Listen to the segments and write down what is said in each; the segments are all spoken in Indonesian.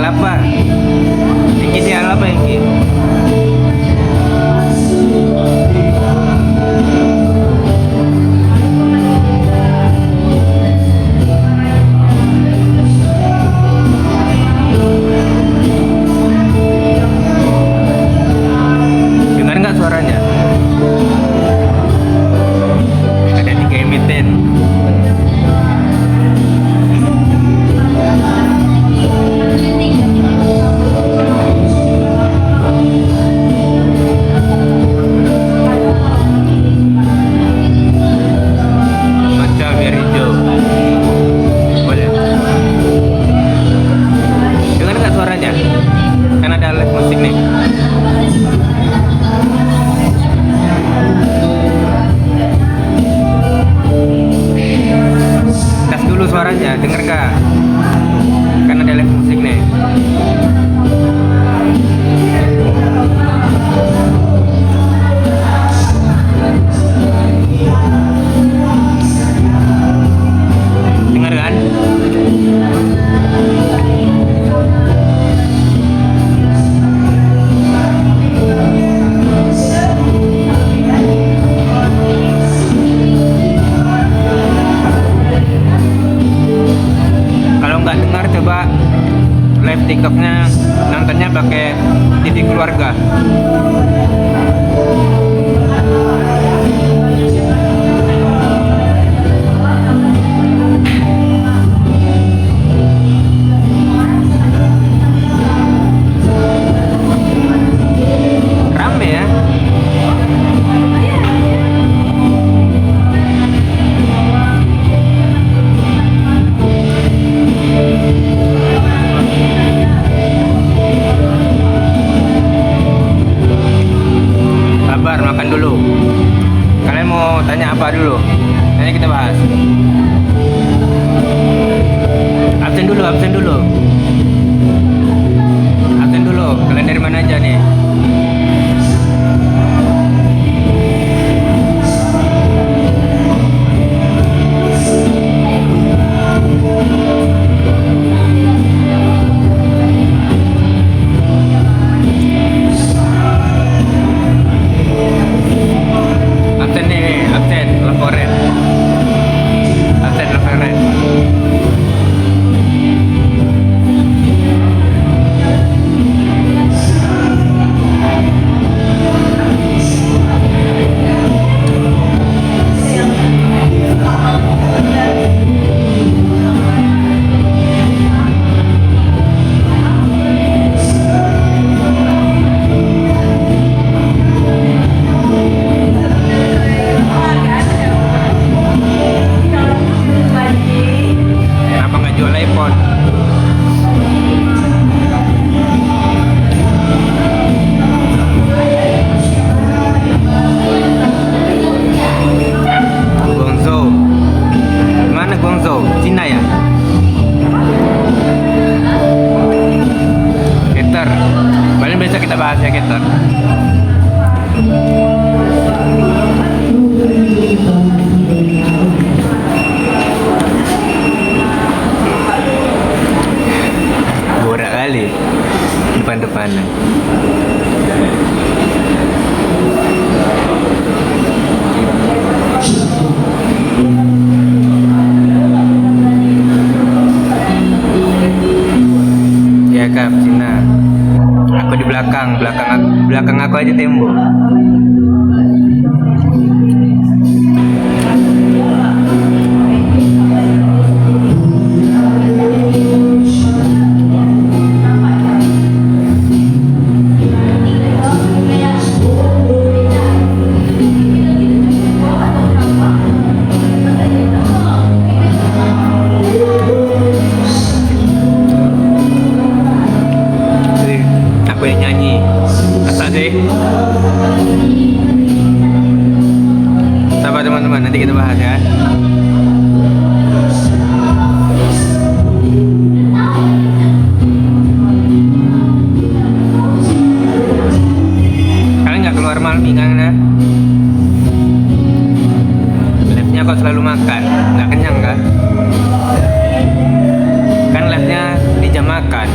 apa? Engki sial apa Engki? Dengar nggak suaranya? Ada 3 emiten. Kaca biar hijau. Boleh. Dengar nggak suaranya? Kan ada alat musik nih. Tes dulu suaranya, denger gak? Kan ada alat musik nih. Dengar kan? Kalau nggak dengar coba live TikToknya nontonnya pakai TV keluarga. Rame ya. Sabar, makan dulu. Kalian mau tanya apa dulu? Nanti kita bahas. Absen dulu, absen dulu. Absen dulu. Kalian dari mana aja nih? Absen nih, absen, laporan. Absen, laporan. Kenapa nggak jual iPhone? Guangzhou. Mana Guangzhou? Cina ya? Keter. Paling besok kita bahas ya Keter. Borak kali depan-depanan. Ya Kak, Cina. Aku di belakang aku aja tembok. Aku yang nyanyi. Asal deh. Sabar teman-teman, nanti kita bahas ya. Kalian nggak keluar malam minggu ya? Live-nya kok selalu makan, nggak kenyang kan? Kan live-nya di jam makan.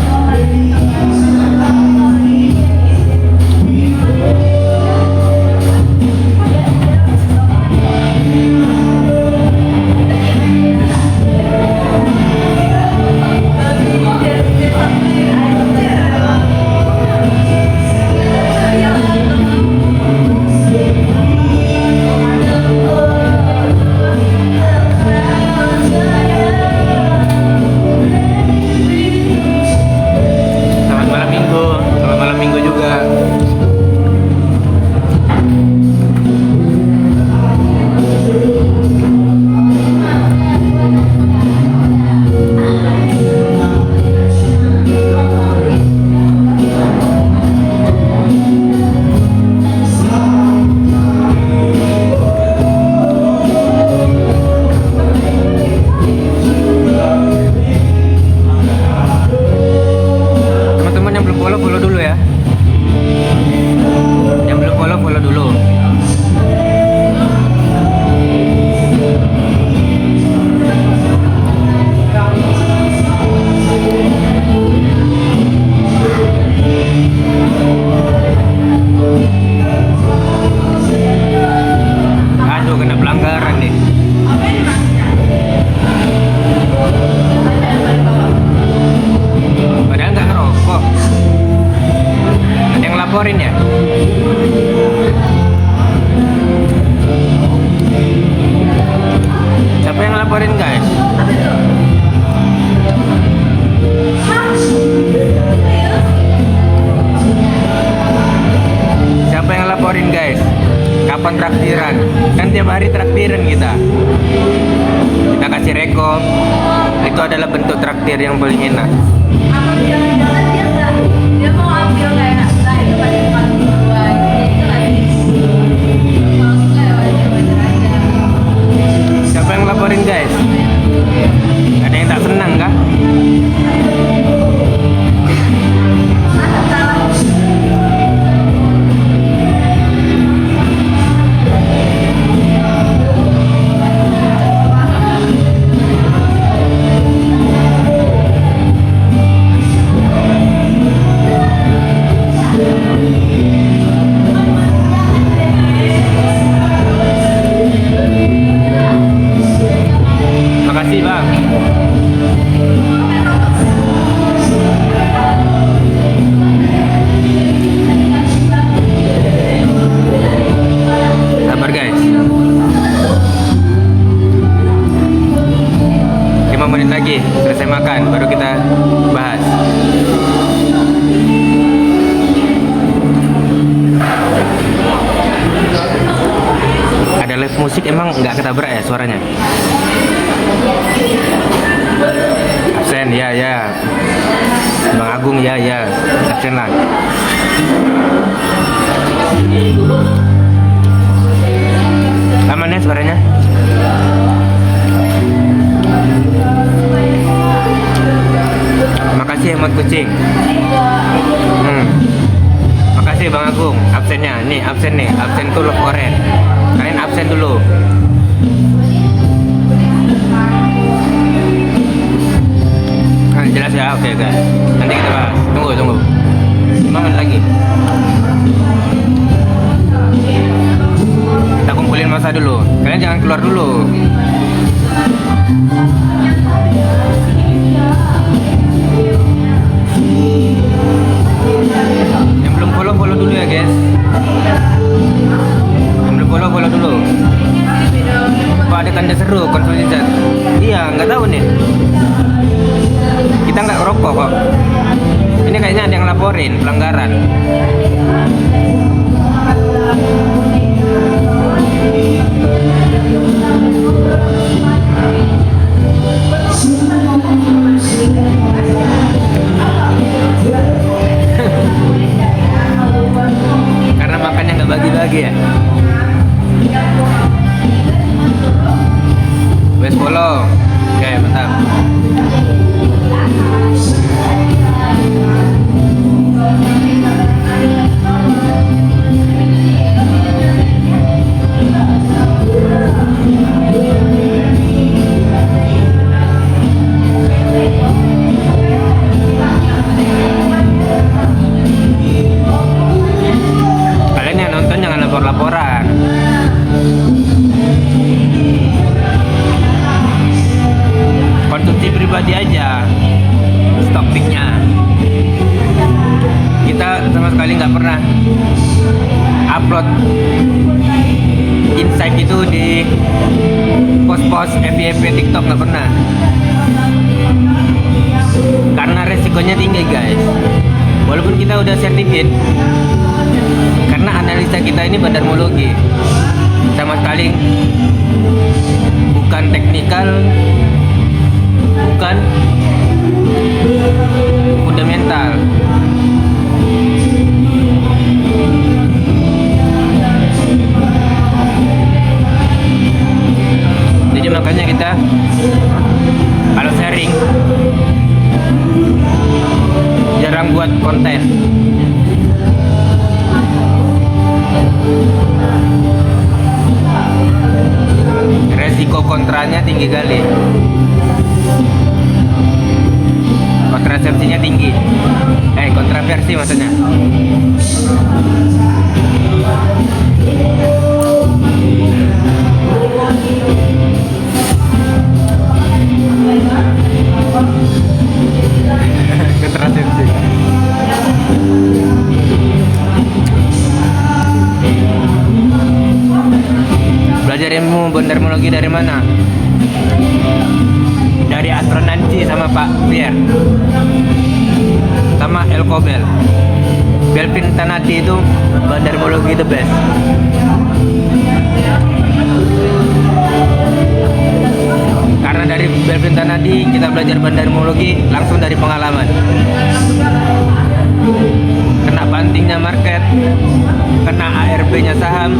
laporin ya? Siapa yang laporin guys? Siapa yang laporin guys? Kapan traktiran? Kan tiap hari traktiran kita. Kita kasih rekom. Itu adalah bentuk traktir yang paling enak. Apa jalan-jalan dia mau ambil kayak nah itu pada depan gua itu lagi kalau suka ya wajar aja. Siapa yang laporin guys? Ada yang tak senang kah? Mantap salah. Makasih bang. Sabar guys. 5 menit lagi selesai makan baru kita bahas. Ada live musik emang nggak ketabrak ya suaranya? Absen ya. Bang Agung ya. Absen lah. Aman ya suaranya? Makasih Hemat Kucing. Makasih Bang Agung. Absennya nih, absen tuh love oren. Kalian absen dulu. Jelas ya, oke. Nanti kita bahas. Tunggu. 5 menit lagi. Kita kumpulin masa dulu. Kalian jangan keluar dulu. Yang belum follow dulu ya guys. Yang belum follow dulu. Apa ada tanda seru konsolidasi? Iya, nggak tahu nih. Kita nggak ngerokok kok. Ini kayaknya ada yang laporin pelanggaran. Karena makannya nggak bagi-bagi ya. Wes follow. Oke, mantap. Kalian yang nonton jangan lapor-laporan. Konsumsi pribadi aja. Stok pick-nya. Kita sama sekali nggak pernah upload insight itu di post-post FYP TikTok, nggak pernah. Karena resikonya tinggi guys. Walaupun kita udah sertifikat, karena analisa kita ini badarmologi, sama sekali bukan teknikal, bukan fundamental. Jadi makanya kita kalau sharing jarang buat konten. Resiko kontranya tinggi kali. Kontrasepsinya tinggi. Kontroversi maksudnya. Kontrasepsi. bandarmologi dari mana? Dari Astronanci sama Pak Pierre sama El Kobel. Belvin Tanati itu bandarmologi the best. Karena dari Belvin Tanati kita belajar bandarmologi langsung dari pengalaman. Kena bantingnya market, kena ARB-nya saham,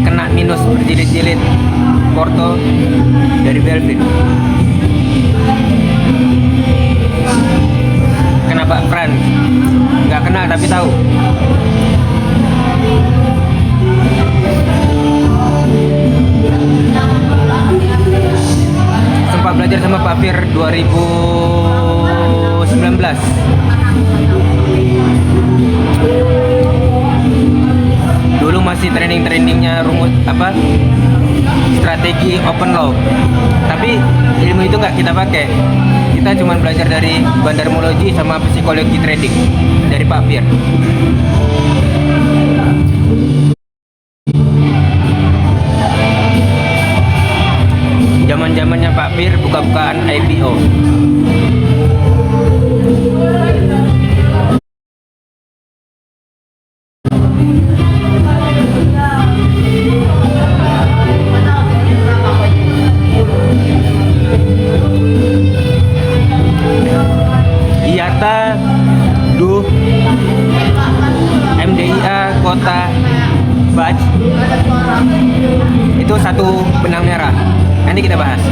kena minus berjilid-jilid Porto dari Belvin. Kena Pak Fran, nggak kenal tapi tahu. Sempat belajar sama Pak Fir 2019. Dulu masih training-trainingnya rumus apa? Strategi open law. Tapi ilmu itu nggak kita pakai. Kita cuma belajar dari bandarmologi sama psikologi trading dari Pak Fir. Zaman-zamannya Pak Fir buka-bukaan IPO. IATA, DUH, MDIA, Kota, Batch, itu satu benang merah. Nanti kita bahas.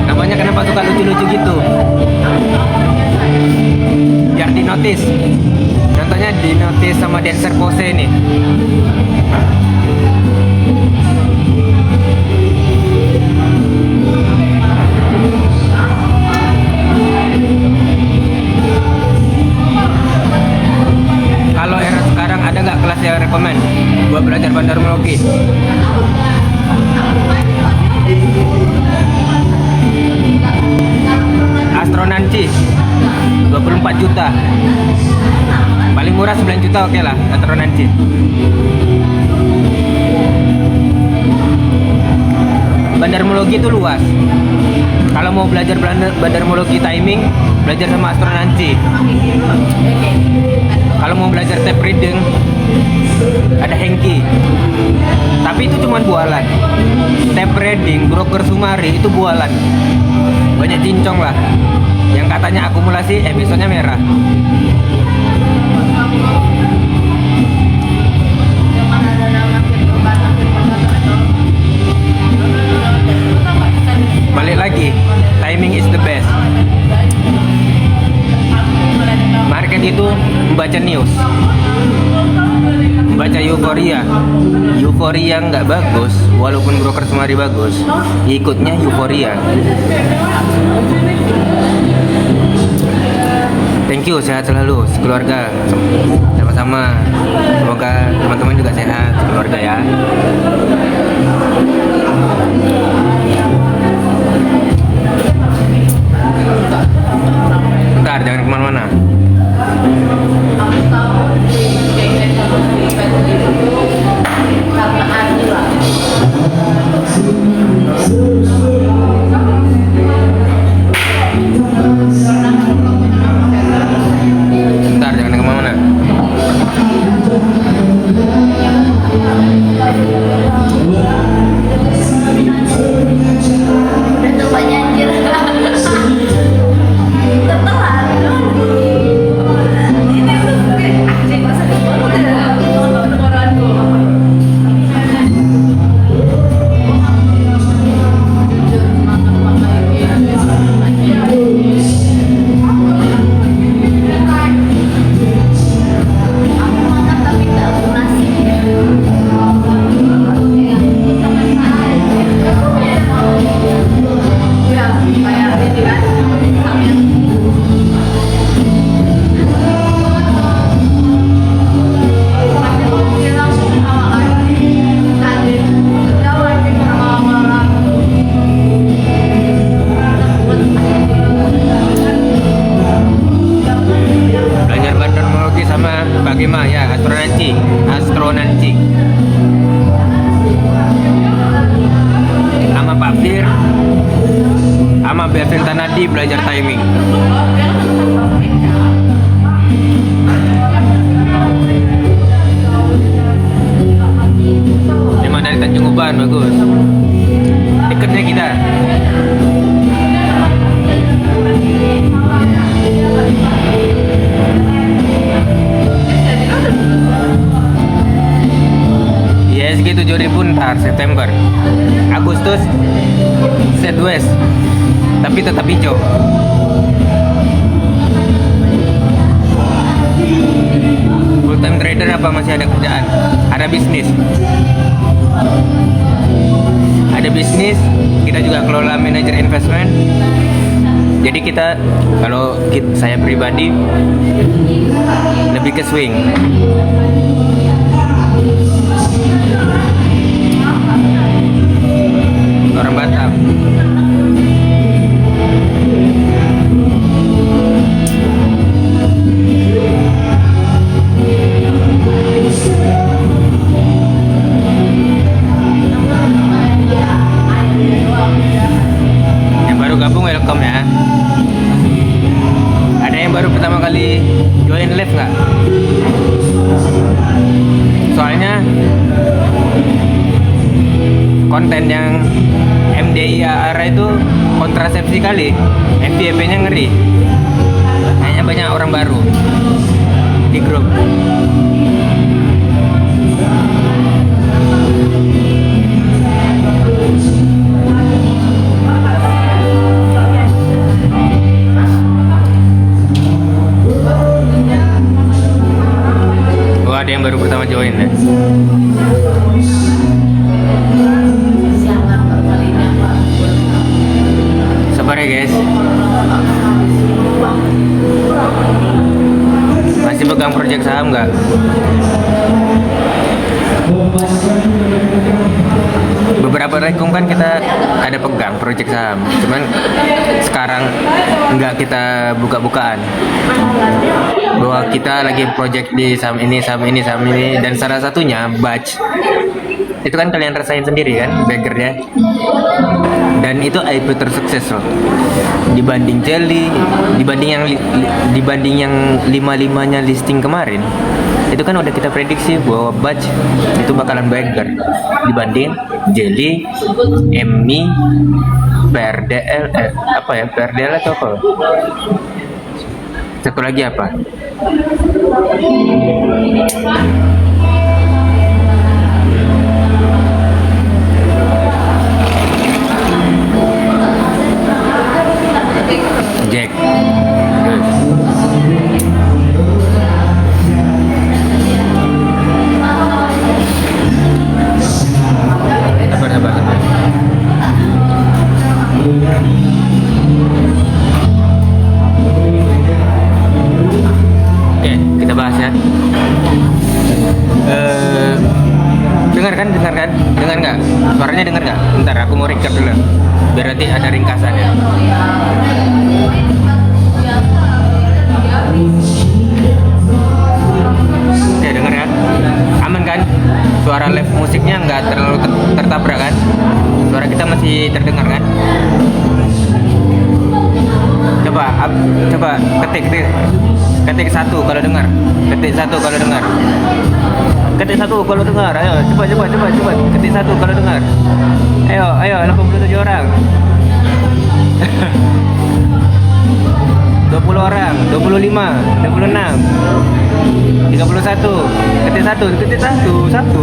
Namanya kenapa suka lucu-lucu gitu? Biar di notice. Contohnya di notice sama dancer pose nih. Kalau era sekarang ada nggak kelas yang rekomend buat belajar bandarmologi? Astronanci 24 juta. Paling murah 9 juta oke lah Astronanci. Bandarmologi itu luas. Kalau mau belajar bandarmologi timing, belajar sama Astronanci. Kalau mau belajar tape reading, ada Hengki. Tapi itu cuma bualan. Tape reading, broker Sumari itu bualan. Banyak cincong lah. Yang katanya akumulasi, episodenya merah. Balik lagi, timing is the best. Market itu membaca news, membaca euforia. Euforia nggak bagus, walaupun broker Sumari bagus, ikutnya euforia. Thank you, sehat selalu sekeluarga, sama-sama. Semoga teman-teman juga sehat sekeluarga ya. Bentar, jangan kemana-mana. Bentar, jangan kemana-mana. Thank you. sama Bevin Tanadi belajar timing. Lima dari Tanjung Uban bagus. Dekatnya kita. ISG 7.000 ntar September. Agustus Southwest. Tapi tetap hijau. Full time trader apa masih ada kerjaan? Ada bisnis. Ada bisnis, kita juga kelola manajer investment. Jadi kita, saya pribadi lebih ke swing. Orang Batam. Yang baru gabung welcome ya. Ada yang baru pertama kali join live nggak? Soalnya konten yang MDIAR itu kontrasepsi kali, FYP-nya ngeri. Kayaknya banyak orang baru di grup. Oh, ada yang baru pertama join ya. Sabar ya guys. Masih pegang proyek saham nggak? Beberapa rekom kan kita ada pegang proyek saham, cuman sekarang nggak kita buka-bukaan bahwa kita lagi project di saham ini, dan salah satunya batch. Itu kan kalian rasain sendiri kan baggernya, dan itu IP tersukses loh dibanding Jelly, dibanding yang 5-5-nya listing kemarin. Itu kan udah kita prediksi bahwa batch itu bakalan bagger dibanding Jelly, Emmy, PRDL, PRDL atau apa? Satu lagi apa? Jack. Sabar. Oke, kita bahas ya. Dengar nggak? Suaranya dengar nggak? Bentar, aku mau recap dulu. Biar nanti ada ringkasannya. Oke, dengar ya. Aman kan? Suara live musiknya nggak terlalu tertabrak kan? Suara kita masih terdengar kan? Coba ketik satu kalau dengar. Ketik satu kalau dengar. Ayo, coba. Ketik satu kalau dengar. Ayo, 87 orang. 20 orang, 25, 26, 31. Ketik satu. Satu.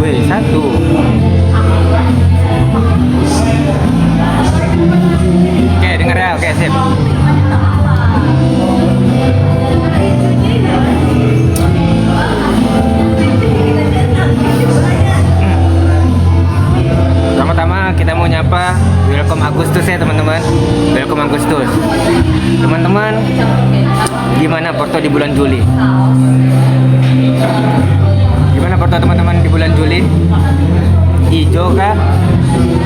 Oke, dengar ya. Oke, sip. Pertama kita mau nyapa welcome Agustus ya teman-teman. Welcome Agustus. Teman-teman, gimana Porto di bulan Juli? Gimana Porto teman-teman di bulan Juli? Hijau kah?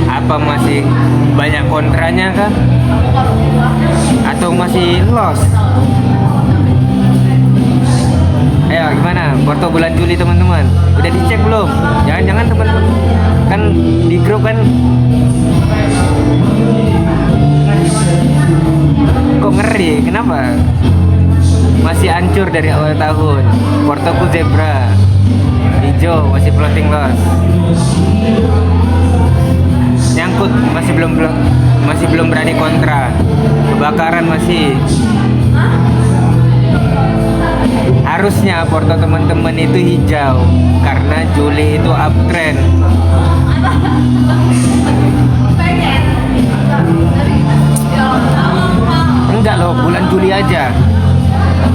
Apa masih banyak kontranya kah? Atau masih loss? Ayo gimana Porto bulan Juli teman-teman? Udah dicek belum? Jangan-jangan teman-teman kan di grup kan kenapa? Masih hancur dari awal tahun. Portoku zebra, hijau masih floating loss. Nyangkut masih belum berani kontra. Kebakaran masih. Harusnya porto teman-teman itu hijau karena Juli itu uptrend. pengen dari Enggak loh, bulan Juli aja.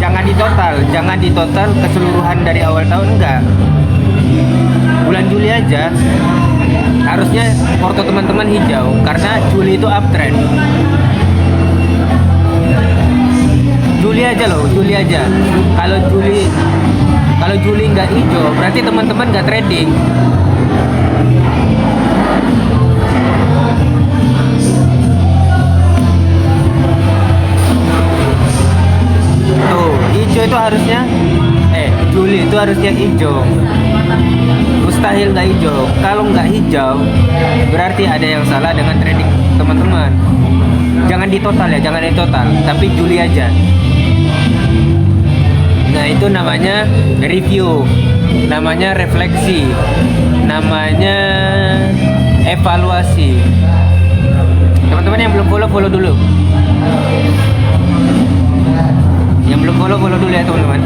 Jangan di total keseluruhan dari awal tahun, enggak. Bulan Juli aja. Harusnya porto teman-teman hijau karena Juli itu uptrend. Juli aja loh, Juli aja. Kalau Juli nggak hijau, berarti teman-teman nggak trading. Tuh, hijau itu harusnya, Juli itu harusnya hijau. Mustahil nggak hijau. Kalau nggak hijau, berarti ada yang salah dengan trading teman-teman. Jangan di total ya, jangan di total, tapi Juli aja. Nah, itu namanya review, namanya refleksi, namanya evaluasi. Teman-teman yang belum follow dulu. Yang belum follow dulu ya teman-teman.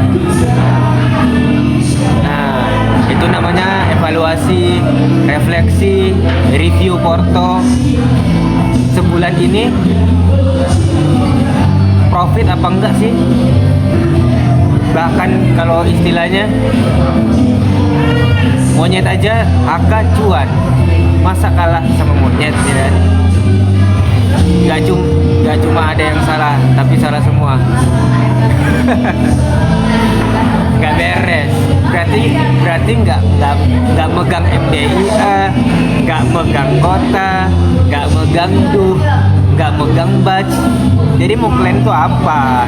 Nah, itu namanya evaluasi, refleksi, review porto. Sebulan ini profit apa enggak sih? Bahkan kalau istilahnya monyet aja angka cuan, masa kalah sama monyet ya? Gak cuma ada yang salah, tapi salah semua. Gak beres. Berarti nggak megang MDIA, nggak megang kota, nggak megang duh, nggak megang batch. Jadi mau klaim tuh apa?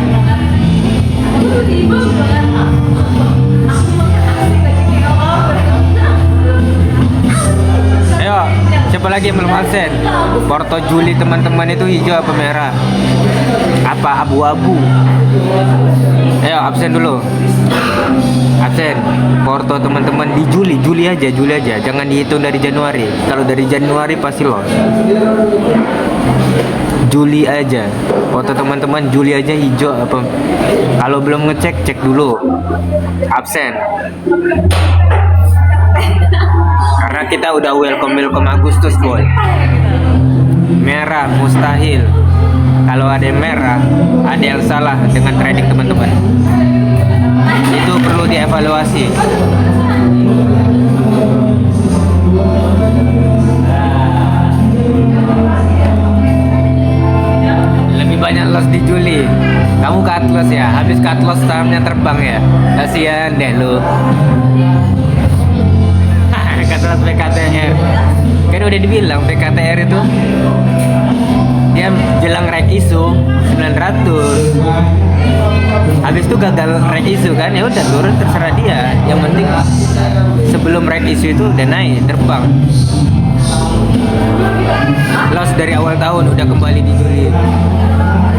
Ayo, siapa lagi yang belum absen? Porto Juli teman-teman itu hijau apa merah? Apa abu-abu? Ayo absen dulu. Absen. Porto teman-teman di Juli aja. Jangan dihitung dari Januari. Kalau dari Januari pasti loss. Juli aja. Foto teman-teman Juli aja hijau apa? Kalau belum ngecek, cek dulu. Absen. Karena kita udah welcome Agustus, boy. Merah mustahil. Kalau ada yang merah, ada yang salah dengan trading teman-teman. Itu perlu dievaluasi. Lebih banyak loss di Juli. Kamu cut loss ya, habis cut loss sahamnya terbang ya. Kasihan deh lu. Cut loss PKTR. Kan udah dibilang PKTR itu dia jelang rek isu 900. Habis itu gagal rek isu kan, ya udah turun, terserah dia. Yang penting sebelum rek isu itu udah naik terbang. Loss dari awal tahun udah kembali di Juli.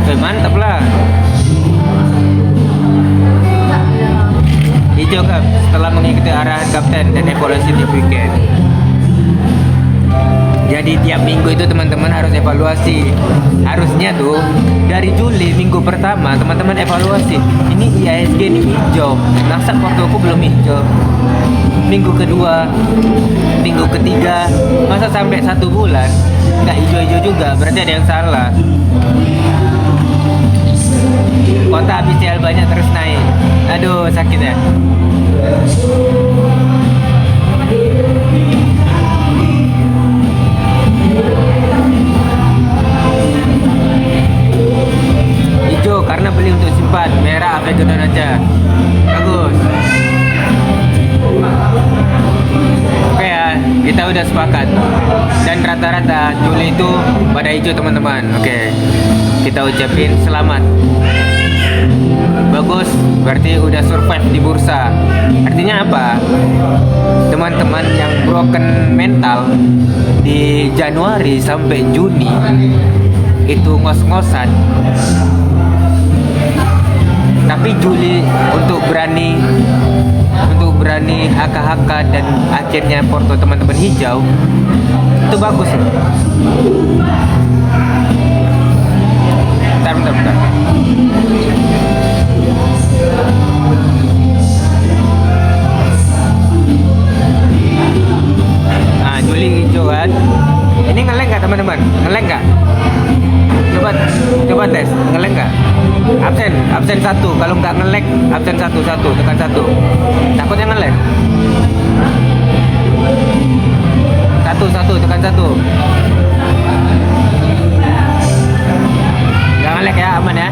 Oke, mantap lah. Hijau Kap setelah mengikuti arahan kapten dan evaluasi di weekend. Jadi tiap minggu itu teman-teman harus evaluasi. Harusnya tuh dari Juli minggu pertama teman-teman evaluasi. Ini IHSG ini hijau. Masa portoku belum hijau? Minggu kedua, minggu ketiga, masa sampai 1 bulan nggak hijau-hijau juga? Berarti ada yang salah. Kota habis CL banyak terus naik. Aduh, sakit ya. Hijau karena beli untuk simpan, merah apa itu aja. Bagus. Oke ya, kita udah sepakat. Dan rata-rata Juli itu pada hijau teman-teman. Oke, kita ucapin selamat. Bagus, berarti udah survive di bursa. Artinya apa? Teman-teman yang broken mental di Januari sampai Juni itu ngos-ngosan, Tapi Juli untuk berani HK dan akhirnya Porto teman-teman hijau itu bagus loh. Bentar. Nah, Juli hijau kan. Ini ngeleng nggak teman-teman? Ngeleng nggak? Coba tes, ngeleng nggak? Absen satu. Kalau nggak ngeleng, absen satu, tekan satu. Takutnya ngeleng. Satu, tekan satu. Nggak ngeleng ya, aman ya.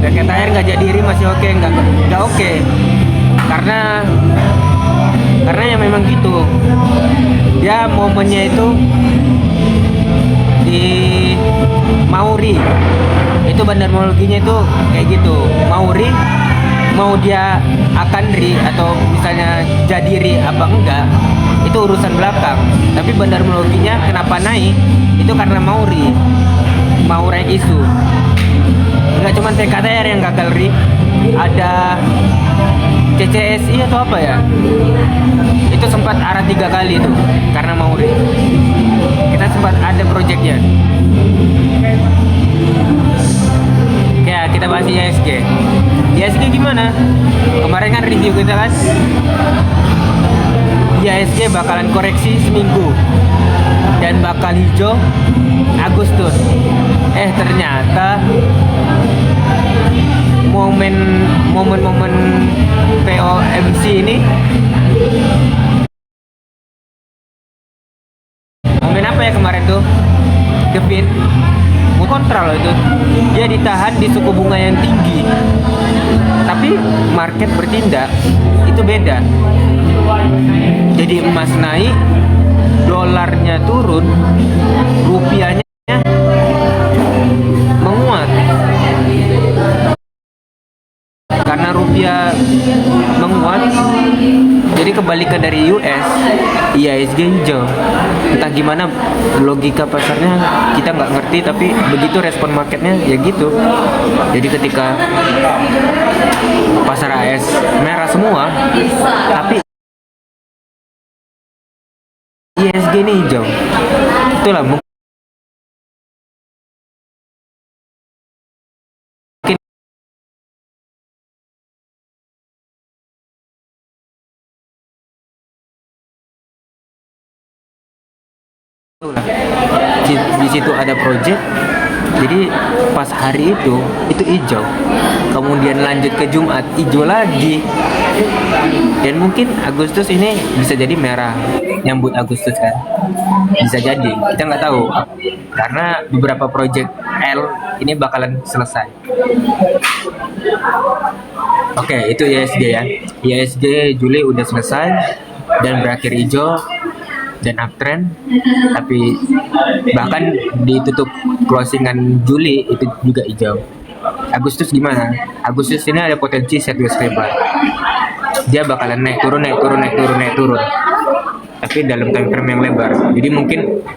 Jaket air nggak jadi iri masih oke, nggak oke. Karena ya memang gitu. Dia momennya itu di Mauri. Itu bandarmologinya itu kayak gitu. Mauri mau dia akan ri atau misalnya jadi ri apa enggak itu urusan belakang. Tapi bandarmologinya kenapa naik itu karena Mauri. Mau naik isu. Enggak cuma TKTR yang gagal ri, ada CCSI atau apa ya, itu sempat arah 3 kali itu karena Mauri. Kita sempat ada proyeknya. Ya kita bahas ISG. ISG gimana? Kemarin kan review kita kan, ISG bakalan koreksi seminggu dan bakal hijau Agustus. Ternyata momen-momen POMC ini momen apa ya kemarin tuh? The Fed kontra loh itu. Dia ditahan di suku bunga yang tinggi. Tapi market bertindak itu beda. Jadi emas naik, dolarnya turun, rupiahnya menguat. Karena rupiah menguat, jadi kebalikan dari US, IHSG hijau. Entah gimana logika pasarnya kita nggak ngerti, tapi begitu respon marketnya ya gitu. Jadi ketika pasar AS merah semua, tapi IHSG ini hijau, itulah mungkin di situ ada project. Jadi pas hari itu hijau, kemudian lanjut ke Jumat hijau lagi, dan mungkin Agustus ini bisa jadi merah, nyambut Agustus kan, bisa jadi, kita nggak tahu karena beberapa project L ini bakalan selesai. Oke, itu IHSG ya. IHSG Juli udah selesai dan berakhir hijau dan uptrend, tapi bahkan ditutup closingan Juli itu juga hijau. Agustus gimana? Agustus ini ada potensi sideways lebar. Dia bakalan naik turun. Tapi dalam time frame yang lebar. Jadi mungkin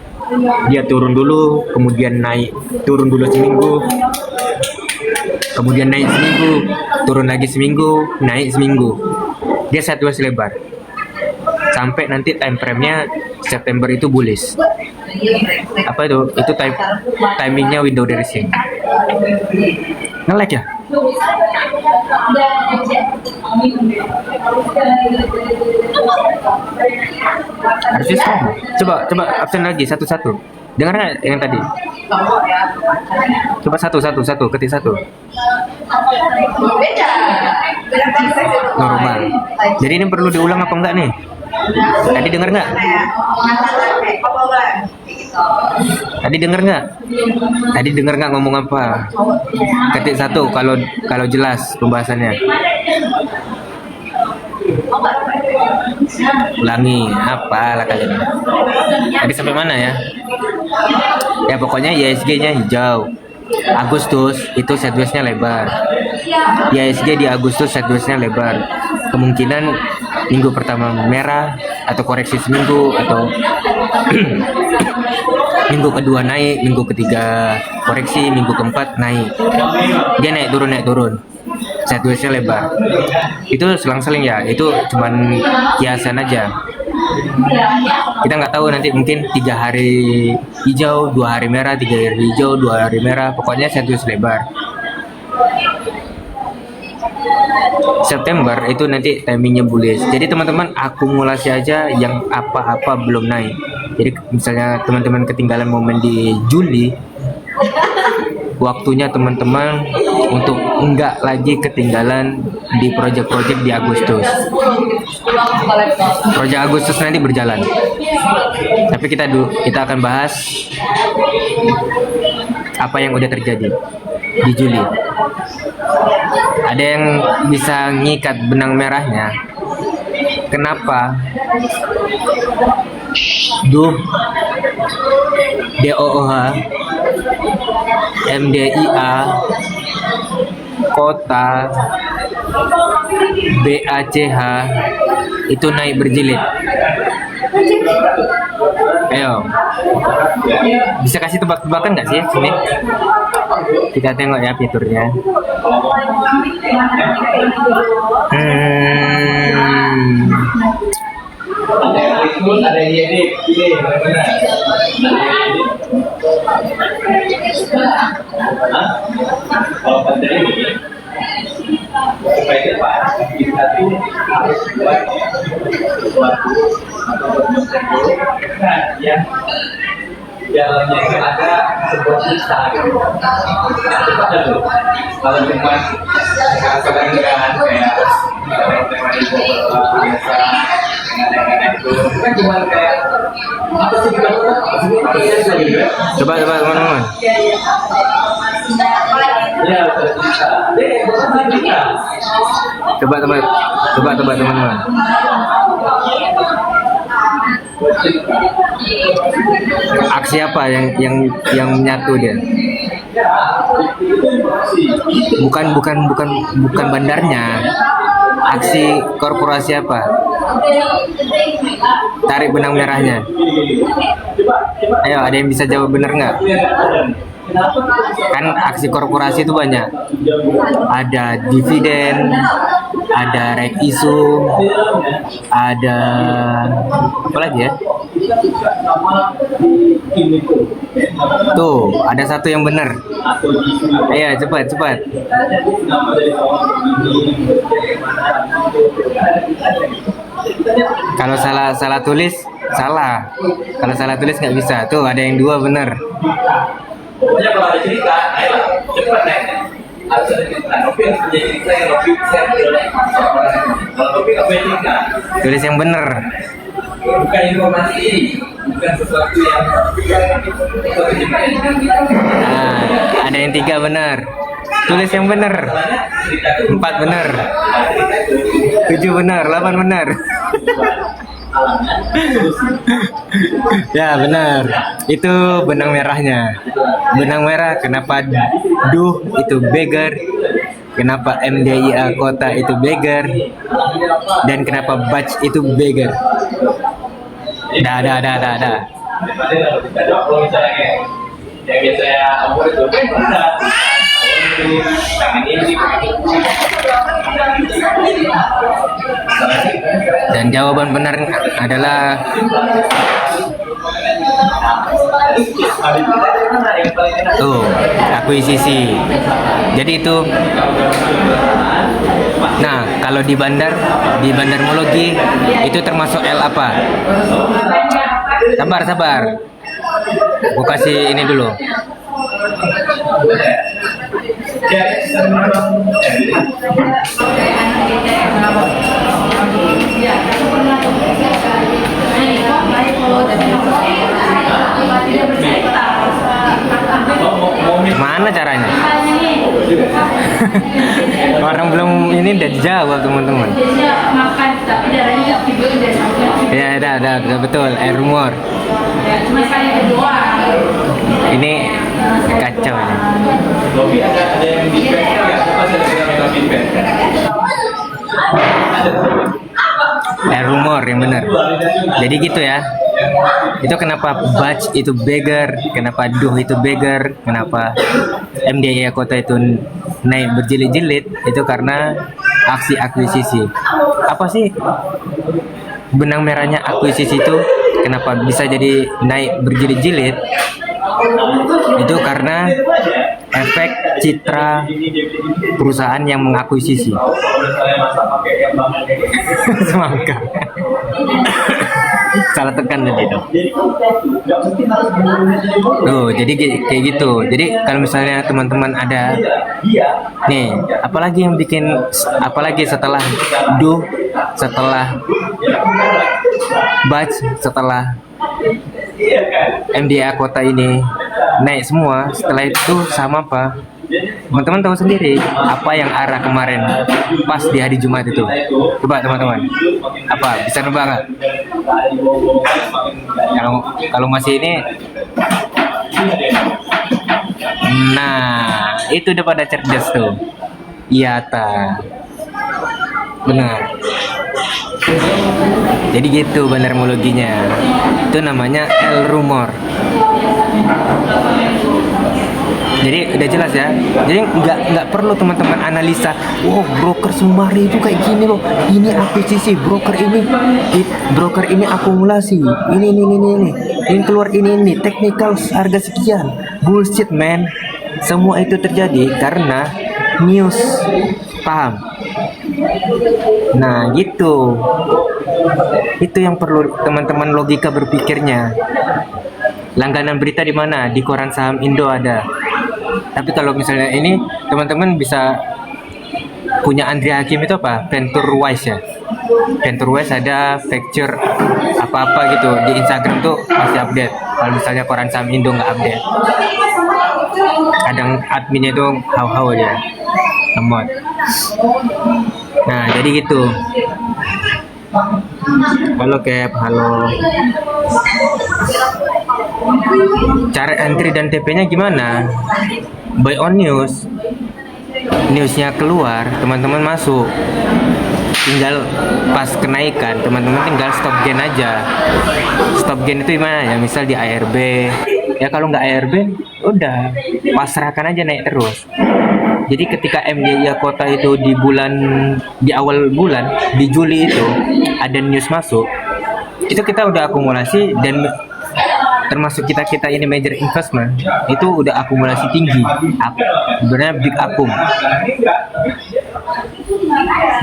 dia turun dulu, kemudian naik, turun dulu seminggu, kemudian naik seminggu, turun lagi seminggu, naik seminggu. Dia sideways lebar. Sampai nanti time frame-nya September itu bullish. Apa itu? Itu timingnya window dressing. Nge-lag ya? Harusnya sama. Coba absen lagi satu-satu. Dengar nggak yang tadi? Coba satu, ketik satu. Normal. Jadi ini perlu diulang apa enggak nih? Tadi dengar nggak? Tadi dengar nggak ngomong apa? Ketik satu kalau jelas pembahasannya. Ulangi apa lah kalian? Tadi sampai mana ya? Ya pokoknya IHSG-nya hijau. Agustus itu sideways-nya lebar. IHSG di Agustus sideways-nya lebar. Kemungkinan minggu pertama merah atau koreksi seminggu atau minggu kedua naik, minggu ketiga koreksi, minggu keempat naik. Dia naik turun. Sidewaysnya lebar. Itu selang-seling ya, itu cuman kiasan aja. Kita nggak tahu nanti mungkin 3 hari hijau, 2 hari merah, 3 hari hijau, 2 hari merah. Pokoknya sideways lebar. September itu nanti timingnya bullish. Jadi teman-teman akumulasi aja yang apa-apa belum naik. Jadi misalnya teman-teman ketinggalan momen di Juli, waktunya teman-teman untuk enggak lagi ketinggalan di project-project di Agustus. Project Agustus nanti berjalan. Tapi kita akan bahas apa yang udah terjadi di Juli. Ada yang bisa ngikat benang merahnya. Kenapa? DOOH, MDIA, kota, BACH itu naik berjilid. Ayo, bisa kasih tebak-tebakan nggak sih sini? Kita tengok ya fiturnya. Supaya depan kita tuh harus buat sesuatu atau yang dalamnya itu ada sebuah kisah. Ada loh. Kalau cuma kadang-kadang kayak tema itu biasa itu kan cuma kayak apa sih kita Coba teman-teman. ya Coba teman-teman. Aksi apa yang menyatu dia? Bukan bandarnya. Aksi korporasi apa? Tarik benang merahnya. Ayo, ada yang bisa jawab benar nggak? Kan aksi korporasi itu banyak. Ada dividen, ada right issue, ada apa lagi ya? Tuh, ada satu yang benar. Ayo, cepat. Kalau salah tulis, salah. Kalau salah tulis nggak bisa. Tuh, ada yang 2 benar. Pokoknya kalau ada cerita, ayo cepat nih. Harus ada cerita. Nopi harus punya cerita yang Nopi bisa. Kalau Nopi nggak punya cerita, Tulis yang benar. bukan informasi, bukan sesuatu yang Nah, ada yang 3 benar. Tulis yang benar. 4 benar. 7 benar. 8 benar. Ya benar, itu benang merahnya. Benang merah kenapa itu beggar, kenapa MDIA kota itu beggar, dan kenapa batch itu beggar. Dah. Kalau misalnya kayak yang biasanya aku itu Dan jawaban benar adalah tuh, akuisisi. Jadi itu. Nah, kalau di bandarmologi itu termasuk L apa? Sabar. Aku kasih ini dulu. Mana caranya? Orang belum ini udah jawab teman-teman. Makan tapi darahnya nggak timbul udah sampai. Ya, udah betul. Air rumor. Cuma sekali kedua. Ini kacau ini. Nopi ada yang di nggak? Apa sih ada yang di rumor yang benar. Jadi gitu ya. Itu kenapa Batch itu beggar, kenapa Duh itu beggar, kenapa MDIA Kota itu naik berjilid-jilid, itu karena aksi akuisisi. Apa sih benang merahnya akuisisi itu? Kenapa bisa jadi naik berjilid-jilid? Itu karena efek citra perusahaan yang mengakuisisi. Semangka. Salah tekan tadi itu. Jadi kayak gitu. Jadi kalau misalnya teman-teman ada nih, apalagi setelah Duh, setelah Batch, setelah MDA Kota ini naik semua, setelah itu sama apa? Teman-teman tahu sendiri apa yang arah kemarin pas di hari Jumat itu. Coba teman-teman, apa bisa nebak nggak? Kalau masih ini, nah itu udah pada cerdas tuh. Iya ta, benar. Jadi gitu bandarmologinya. Itu namanya El Rumor. Jadi udah jelas ya. Jadi nggak perlu teman-teman analisa. Broker Sumari itu kayak gini loh. Ini akuisisi, broker ini akumulasi. Ini keluar ini. Technical harga sekian. Bullshit man. Semua itu terjadi karena news. Paham? Nah gitu. Itu yang perlu teman-teman logika berpikirnya. Langganan berita di mana? Di koran saham Indo ada. Tapi kalau misalnya ini teman-teman bisa punya Andri Hakim itu apa? Venture Wise ya. Venture Wise ada facture apa-apa gitu di Instagram tuh pasti update. Kalau misalnya koran saham Indo nggak update, kadang adminnya itu hau-hau dia, lemot. Nah jadi gitu. Halo Cap, halo. Cara entry dan TP-nya gimana? Buy on news. Newsnya keluar, teman-teman masuk. Tinggal pas kenaikan, teman-teman tinggal stop gain aja. Stop gain itu gimana ya? Misal di ARB. Ya kalau nggak ARB, udah pasrahkan aja naik terus. Jadi ketika MDIA Kota itu di awal bulan, di Juli itu ada news masuk, itu kita udah akumulasi dan termasuk kita ini major investment itu udah akumulasi tinggi, sebenarnya big akum.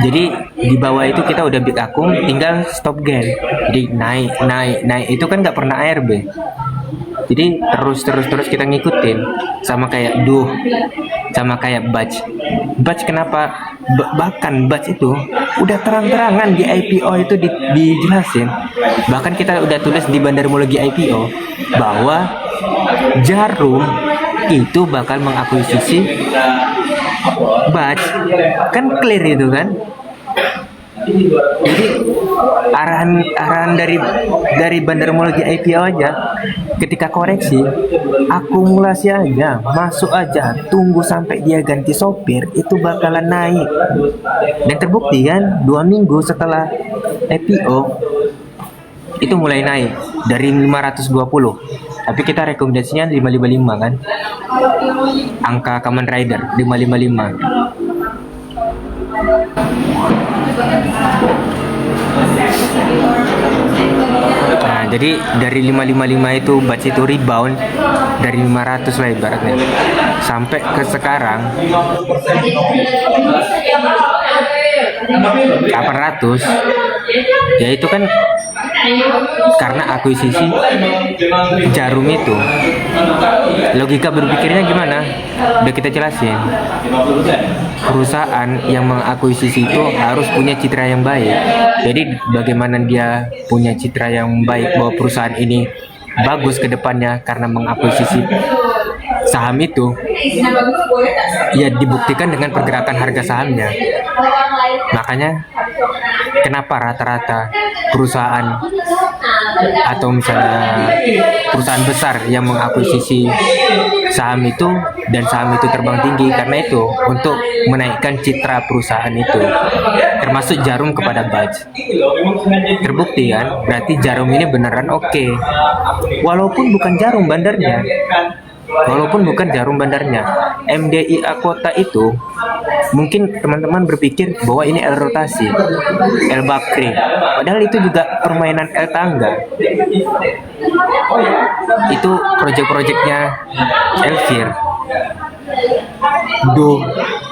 Jadi di bawah itu kita udah big akum, tinggal stop gain. Jadi naik itu kan nggak pernah ARB. Jadi terus kita ngikutin, sama kayak Duh, sama kayak Batch kenapa bahkan Batch itu udah terang-terangan di IPO itu dijelasin. Bahkan kita udah tulis di bandarmologi IPO bahwa Jarum itu bakal mengakuisisi Batch. Kan clear itu kan? Jadi arahan dari bandarmologi IPO aja, ketika koreksi akumulasi aja, masuk aja, tunggu sampai dia ganti sopir, itu bakalan naik. Dan terbukti kan 2 minggu setelah IPO itu mulai naik dari 520, tapi kita rekomendasinya 555 kan, angka Kamen Rider 555. Nah, jadi dari 555 itu Batch itu rebound dari 500 lah ibaratnya sampai ke sekarang 800. Ya itu kan karena akuisisi Jarum itu. Logika berpikirnya gimana? Udah kita jelasin. Perusahaan yang mengakuisisi itu harus punya citra yang baik. Jadi bagaimana dia punya citra yang baik bahwa perusahaan ini bagus ke depannya karena mengakuisisi saham itu, ya dibuktikan dengan pergerakan harga sahamnya. Makanya kenapa rata-rata perusahaan atau misalnya perusahaan besar yang mengakuisisi saham itu dan saham itu terbang tinggi, karena itu untuk menaikkan citra perusahaan itu, termasuk Jarum kepada Baj. Terbukti kan, berarti Jarum ini beneran oke. Walaupun bukan Jarum bandarnya, MDIA Kota itu mungkin teman-teman berpikir bahwa ini El rotasi, El Bakri, padahal itu juga permainan El tangga. Itu proyek-proyeknya Elvir.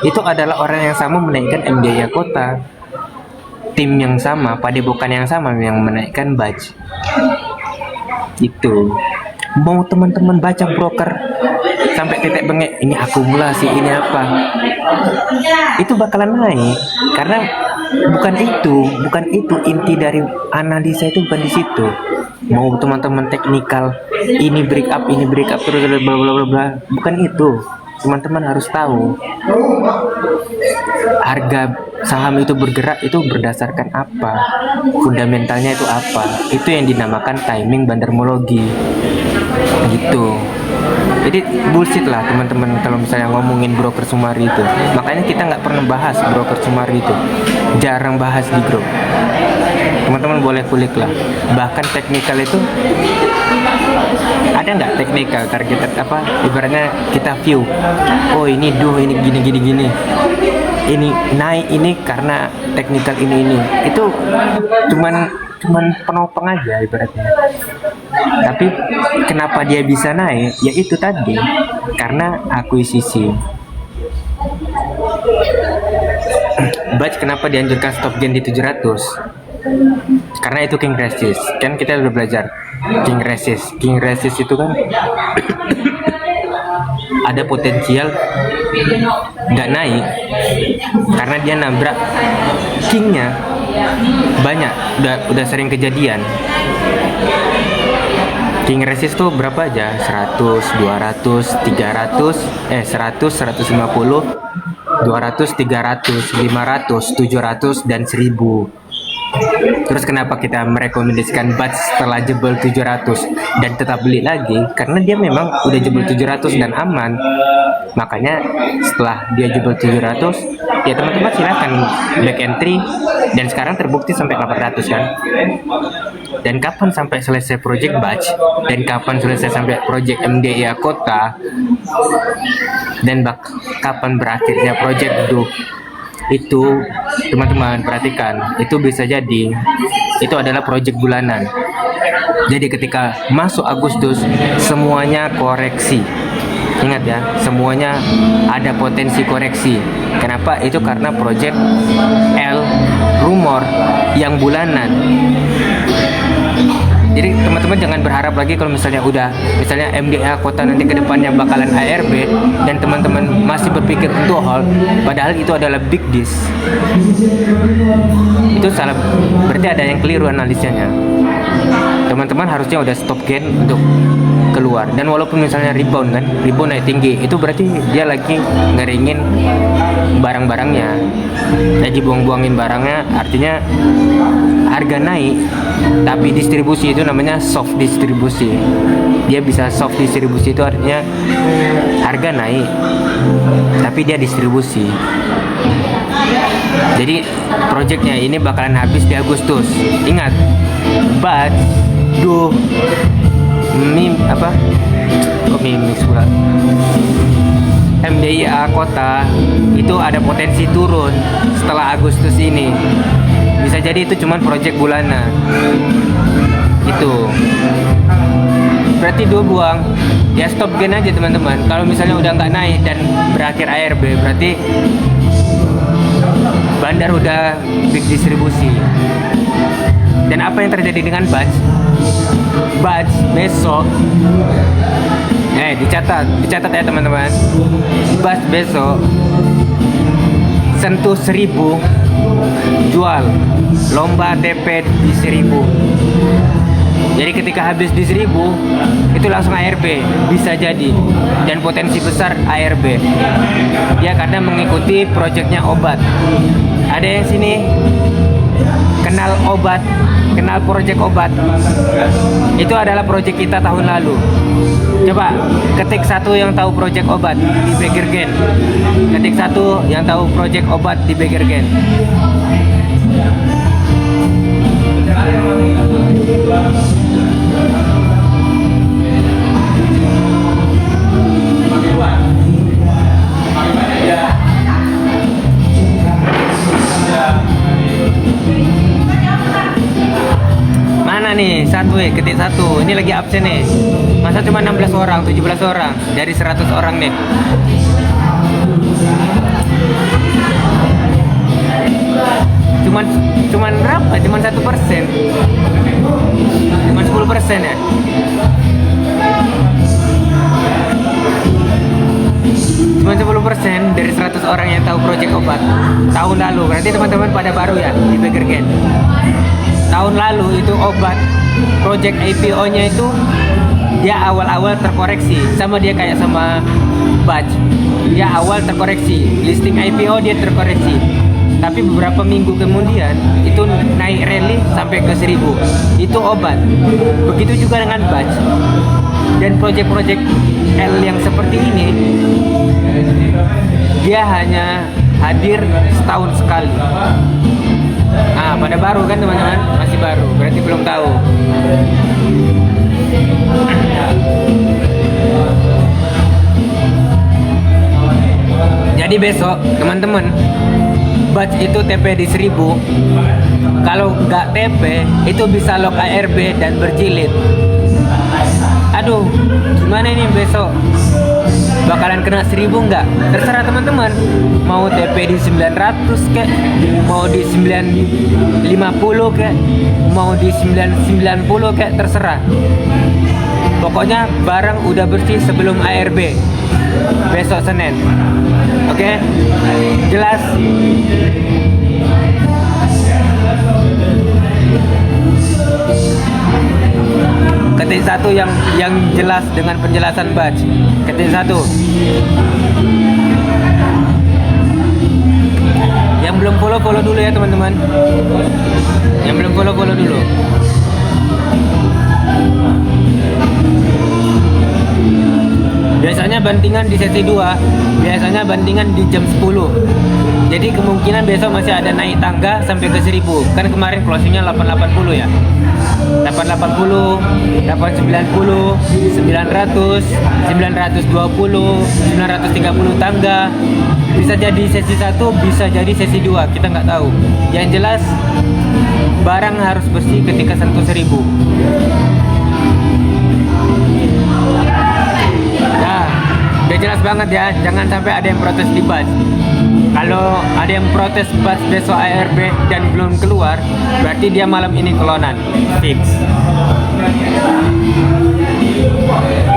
Itu adalah orang yang sama menaikkan MDIA Kota, tim yang sama, padepokan yang sama yang menaikkan Baj. Itu mau teman-teman baca broker sampai titik bengek, ini akumulasi, ini apa, itu bakalan naik, karena bukan itu inti dari analisa, itu bukan di situ. Mau teman-teman teknikal, ini break up terus bla bla bla bla, bukan itu. Teman-teman harus tahu harga saham itu bergerak itu berdasarkan apa, fundamentalnya itu apa. Itu yang dinamakan timing bandarmologi gitu. Jadi bullshit lah teman-teman kalau misalnya ngomongin broker Sumari itu. Makanya kita nggak pernah bahas broker Sumari itu, jarang bahas di grup. Teman-teman boleh kulik lah. Bahkan teknikal itu ada nggak teknikal target apa? Ibaratnya kita view, oh ini gini. Ini naik ini karena teknikal ini. Itu cuman penopang aja ibaratnya. Tapi kenapa dia bisa naik? Ya itu tadi, karena akuisisi. Baj kenapa dianjurkan stop gain di 700? Karena itu King Resist. Kan kita udah belajar King Resist itu kan ada potensial nggak naik karena dia nabrak kingnya banyak, udah sering kejadian. King Resist tuh berapa aja? 100, 200, 300, 100, 150, 200, 300, 500, 700, dan 1000. Terus kenapa kita merekomendasikan Baj setelah jebol 700 dan tetap beli lagi? Karena dia memang udah jebol 700 dan aman. Makanya setelah dia jebol 700, ya teman-teman silakan back entry, dan sekarang terbukti sampai 800 kan. Dan kapan sampai selesai project Baj, dan kapan selesai sampai project MDIA Kota, dan kapan berakhirnya project DUK, itu teman-teman perhatikan, itu bisa jadi itu adalah proyek bulanan. Jadi ketika masuk Agustus semuanya koreksi. Ingat ya, semuanya ada potensi koreksi. Kenapa? Itu karena proyek L rumor yang bulanan. Jadi teman-teman jangan berharap lagi kalau misalnya MDIA Kota nanti ke depannya bakalan ARB dan teman-teman masih berpikir untuk hold, padahal itu adalah big disk. Itu salah, berarti ada yang keliru analisanya. Teman-teman harusnya udah stop gain untuk keluar. Dan walaupun misalnya rebound naik tinggi, itu berarti dia lagi ngeringin barang-barangnya, lagi buang-buangin barangnya, artinya harga naik tapi distribusi, itu namanya soft distribusi. Dia bisa soft distribusi, itu artinya harga naik tapi dia distribusi. Jadi proyeknya ini bakalan habis di Agustus. Ingat, Baj MDIA Kota itu ada potensi turun setelah Agustus ini. Bisa jadi itu cuma proyek bulanan. Itu berarti dua buang. Ya stop gain aja teman-teman. Kalau misalnya udah nggak naik dan berakhir ARB, berarti bandar udah big distribusi. Dan apa yang terjadi dengan Baj besok, dicatat ya teman-teman. Baj besok sentuh 1000, jual, lomba DP di 1000. Jadi ketika habis di 1000 itu langsung ARB, bisa jadi, dan potensi besar ARB ya, karena mengikuti proyeknya obat. Ada yang sini kenal obat, kenal project obat. Itu adalah project kita tahun lalu. Coba ketik satu yang tahu project obat di Begergen. Ketik satu yang tahu project obat di Begergen. Mana nih satu ketik satu. Ini lagi absen nih. Masa cuma 16 orang, 17 orang dari 100 orang nih. Cuman berapa? Cuman 1%. Cuman 10% ya. Cuma 10% dari 100 orang yang tahu project obat tahun lalu. Berarti teman-teman pada baru ya di Begergen. Tahun lalu itu obat project IPO-nya itu dia awal-awal terkoreksi, sama dia kayak sama batch. Dia awal terkoreksi, listing IPO dia terkoreksi. Tapi beberapa minggu kemudian itu naik rally sampai ke 1000. Itu obat. Begitu juga dengan batch. Dan project-project L yang seperti ini dia hanya hadir setahun sekali. Nah, pada baru kan teman-teman, masih baru, berarti belum tahu. Jadi besok teman-teman, batch itu TP di 1000. Kalau nggak TP itu bisa lock ARB dan berjilid. Aduh, gimana ini besok? Bakalan kena 1000 nggak? Terserah teman-teman. Mau TP di 900 kek, mau di 950 kek, mau di 990 kek, terserah. Pokoknya barang udah bersih sebelum ARB besok Senin. Oke? Jelas? Ketik satu yang jelas dengan penjelasan batch. Ketik satu. Yang belum follow dulu ya teman-teman. Yang belum follow dulu. Biasanya bantingan di sesi 2, biasanya bantingan di jam 10. Jadi kemungkinan besok masih ada naik tangga sampai ke 1000. Kan kemarin closingnya 880 ya. 880, 890, 900, 920, 930 tangga. Bisa jadi sesi 1, bisa jadi sesi 2, kita nggak tahu. Yang jelas barang harus bersih ketika sentuh 1000. Nah, udah jelas banget ya, jangan sampai ada yang protes di batch. Kalau ada yang protes batch besok ARB dan belum keluar, berarti dia malam ini kelonan, fix.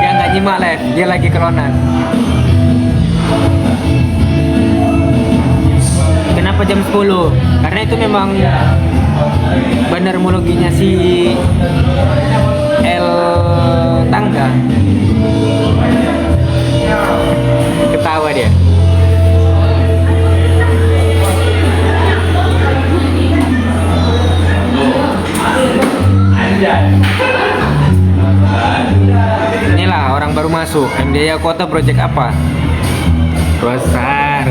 Dia nggak nyimak live, dia lagi kelonan. Kenapa jam 10? Karena itu memang bandarmologinya si L tangga. Ketawa dia. Inilah orang baru masuk. MDA Kota Project apa? Rosa.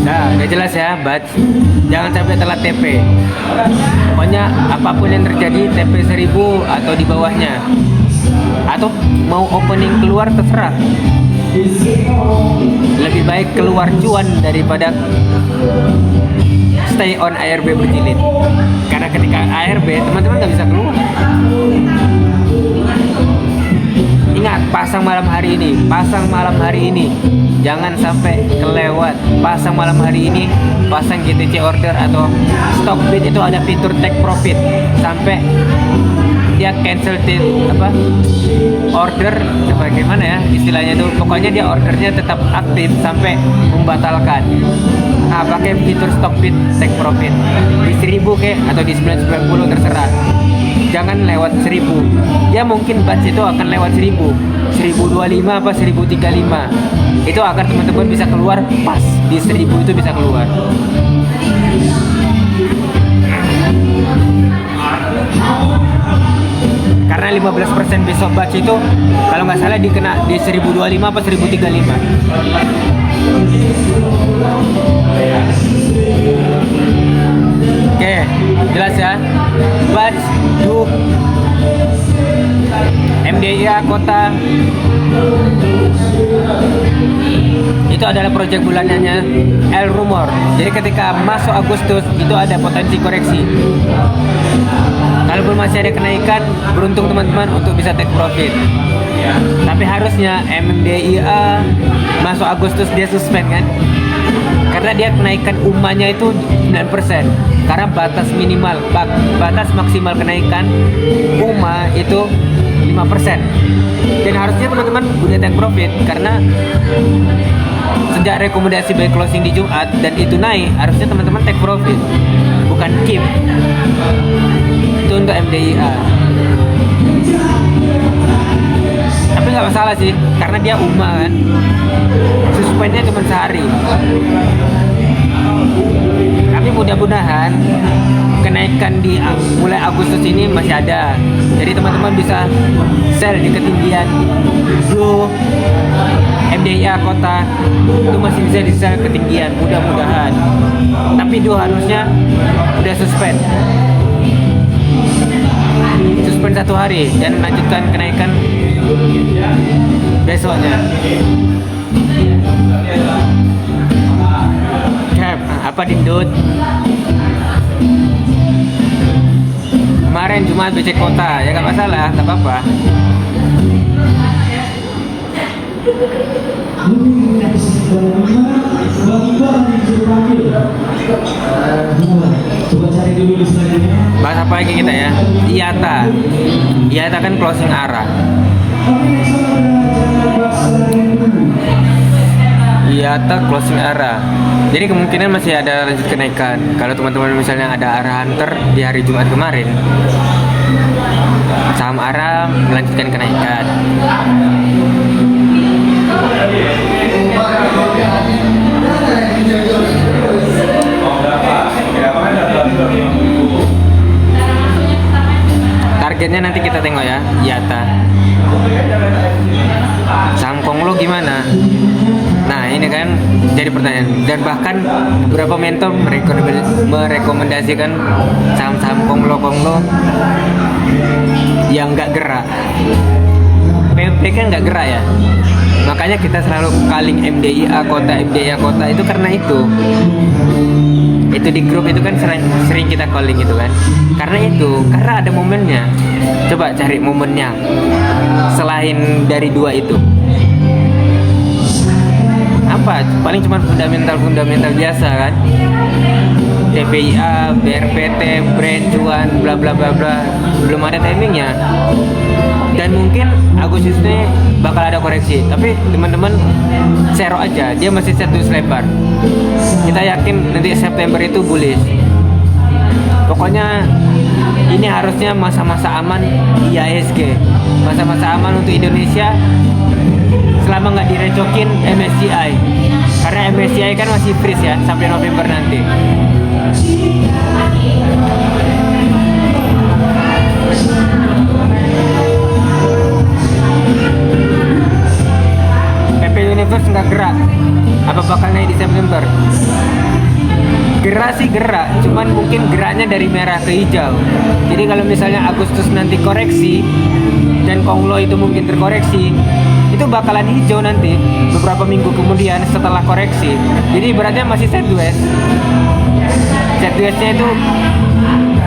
Nah, udah jelas ya, batch. Jangan sampai telat TP. Pokoknya apapun yang terjadi, TP 1000 atau di bawahnya. Atau mau opening keluar terserah. Lebih baik keluar cuan daripada stay on ARB berjilid. Karena ketika ARB teman-teman nggak bisa keluar. Ingat, pasang malam hari ini, jangan sampai kelewat. Pasang malam hari ini, pasang GTC order atau stock bid itu ada fitur take profit sampai dia cancel order, bagaimana ya istilahnya tuh, pokoknya dia ordernya tetap aktif sampai membatalkan. Nah, pakai fitur stock bid take profit di 1000 atau di 990 terserah. jangan lewat 1000. Ya mungkin batch itu akan lewat 1025 apa 1035. Itu agar teman-teman bisa keluar pas di 1000 itu bisa keluar. Karena 15% besok batch itu kalau nggak salah dikena di 1025 apa 1035. Oke, jelas ya. Batch Duk MDIA Kota itu adalah proyek bulanannya El Rumor. Jadi ketika masuk Agustus itu ada potensi koreksi. Kalaupun masih ada kenaikan, beruntung teman-teman untuk bisa take profit. Tapi harusnya MDIA masuk Agustus dia suspend kan? Karena dia kenaikan umanya itu 9%. Karena batas minimal, batas maksimal kenaikan UMA itu 5%. Dan harusnya teman-teman udah take profit karena sejak rekomendasi buy closing di Jumat dan itu naik, harusnya teman-teman take profit, bukan keep. Itu untuk MDIA. Tapi nggak masalah sih, karena dia UMA kan. Suspendnya cuma sehari. Tapi mudah-mudahan kenaikan di mulai Agustus ini masih ada. Jadi teman-teman bisa sell di ketinggian Blue MDIA Kota itu masih bisa di sell ketinggian mudah-mudahan. Tapi dua harusnya udah suspend 1 hari dan melanjutkan kenaikan besoknya. Apa Dindut? Kemarin Jumat BC Kota, ya nggak masalah, nggak apa-apa. Bahas apa lagi kita ya? IATA kan closing arah. IATA closing arah. Jadi kemungkinan masih ada lanjut kenaikan. Kalau teman-teman misalnya ada arah hunter di hari Jumat kemarin, saham arah melanjutkan kenaikan. Targetnya nanti kita tengok ya, IATA. Saham Konglo gimana? Nah ini kan jadi pertanyaan. Dan bahkan beberapa mentor merekomendasikan saham-saham Konglo yang nggak gerak. PP kan nggak gerak ya. Makanya kita selalu calling MDIA Kota itu karena itu di grup itu kan sering kita calling itu kan. Karena ada momennya. Coba cari momennya selain dari dua itu. Apa? Paling cuma fundamental biasa kan. TPIA, BRPT, Brand, Cuan, bla bla bla bla. Belum ada timingnya. Dan mungkin Agustus ini bakal ada koreksi. Tapi teman-teman zero aja, dia masih set lebar. Kita yakin nanti September itu bullish. Pokoknya ini harusnya masa-masa aman IASG, masa-masa aman untuk Indonesia selama nggak direcokin MSCI. Karena MSCI kan masih freeze ya sampai November nanti. PP Universe nggak gerak, apa bakal naik di September? Gerak sih gerak, cuman mungkin geraknya dari merah ke hijau. Jadi kalau misalnya Agustus nanti koreksi dan Konglo itu mungkin terkoreksi, itu bakalan hijau nanti beberapa minggu kemudian setelah koreksi. Jadi beratnya masih sideways. Sidewaysnya itu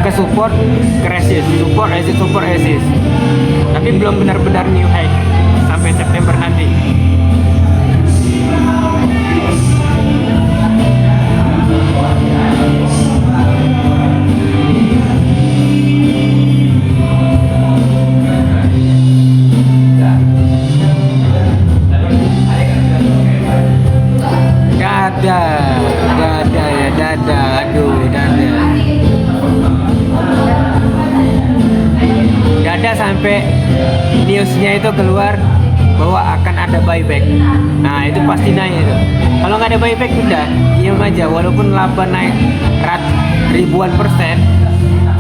ke support, ke resist, support, resist. Tapi belum benar-benar new high sampai September nanti. Dada, aduh dada. sampai newsnya itu keluar bahwa akan ada buyback. Nah itu pasti naik itu. Kalau nggak ada buyback udah diam aja, walaupun laba naik ribuan persen,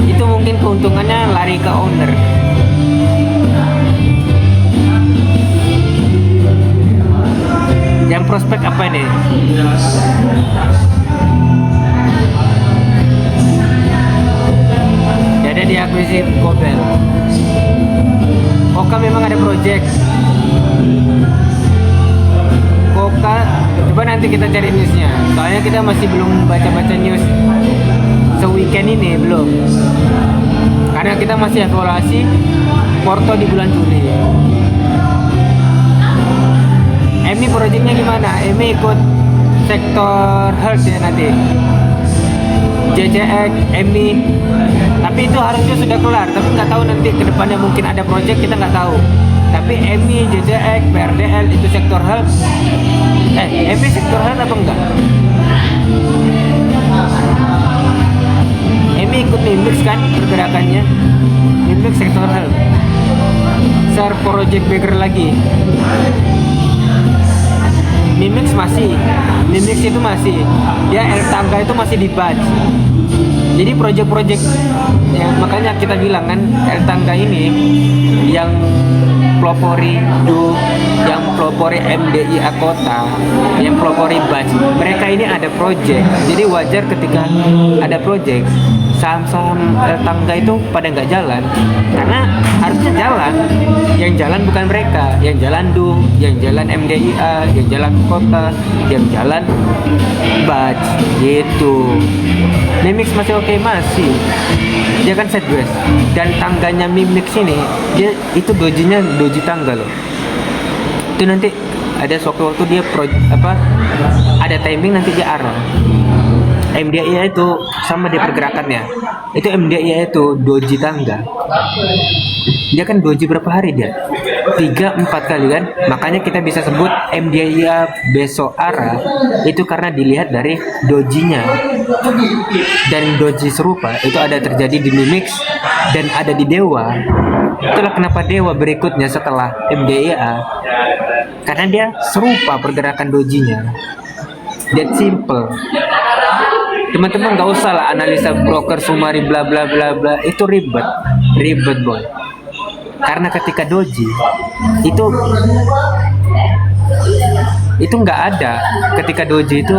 itu mungkin keuntungannya lari ke owner. Yang prospek apa nih? Jadi diakuisisi Gobel. Koka memang ada project. Koka, coba nanti kita cari newsnya. Soalnya kita masih belum baca-baca news se-weekend ini, belum. Karena kita masih evaluasi Porto di bulan Juli. Emi projectnya gimana? Emi ikut sektor health ya nanti. JCX, Emi, tapi itu harusnya sudah kelar. Tapi nggak tahu nanti kedepannya mungkin ada project, kita nggak tahu. Tapi Emi, JCX, PRDL itu sektor health. Emi sektor health apa enggak? Emi ikut Mimix kan pergerakannya. Mimix sektor health. Share project bigger lagi. Mimix itu masih, dia El Tangga itu masih di batch. Jadi project-project yang makanya kita bilang kan El Tangga ini yang pelopori yang pelopori MDIA kota, yang pelopori batch, mereka ini ada project. Jadi wajar ketika ada project, saham-saham El Tangga itu pada nggak jalan, karena harusnya jalan. Yang jalan bukan mereka, yang jalan yang jalan MDIA, yang jalan kota, yang jalan batch gitu. Mimix masih oke, masih. Dia kan sideways, dan tangganya Mimix ini dia itu doji tangga loh. Itu nanti ada suatu waktu dia ada timing nanti dia arah. MDIA itu sama dia pergerakannya. Itu MDIA itu doji tangga. Dia kan doji berapa hari dia? 3-4 kali kan? Makanya kita bisa sebut MDIA besok arah itu karena dilihat dari dojinya. Dan doji serupa itu ada terjadi di Mimix dan ada di Dewa. Itulah kenapa Dewa berikutnya setelah MDIA, karena dia serupa pergerakan dojinya. That simple. Teman-teman nggak usah lah analisa broker sumari bla bla bla bla, itu ribet boy. Karena ketika doji itu nggak ada, ketika doji itu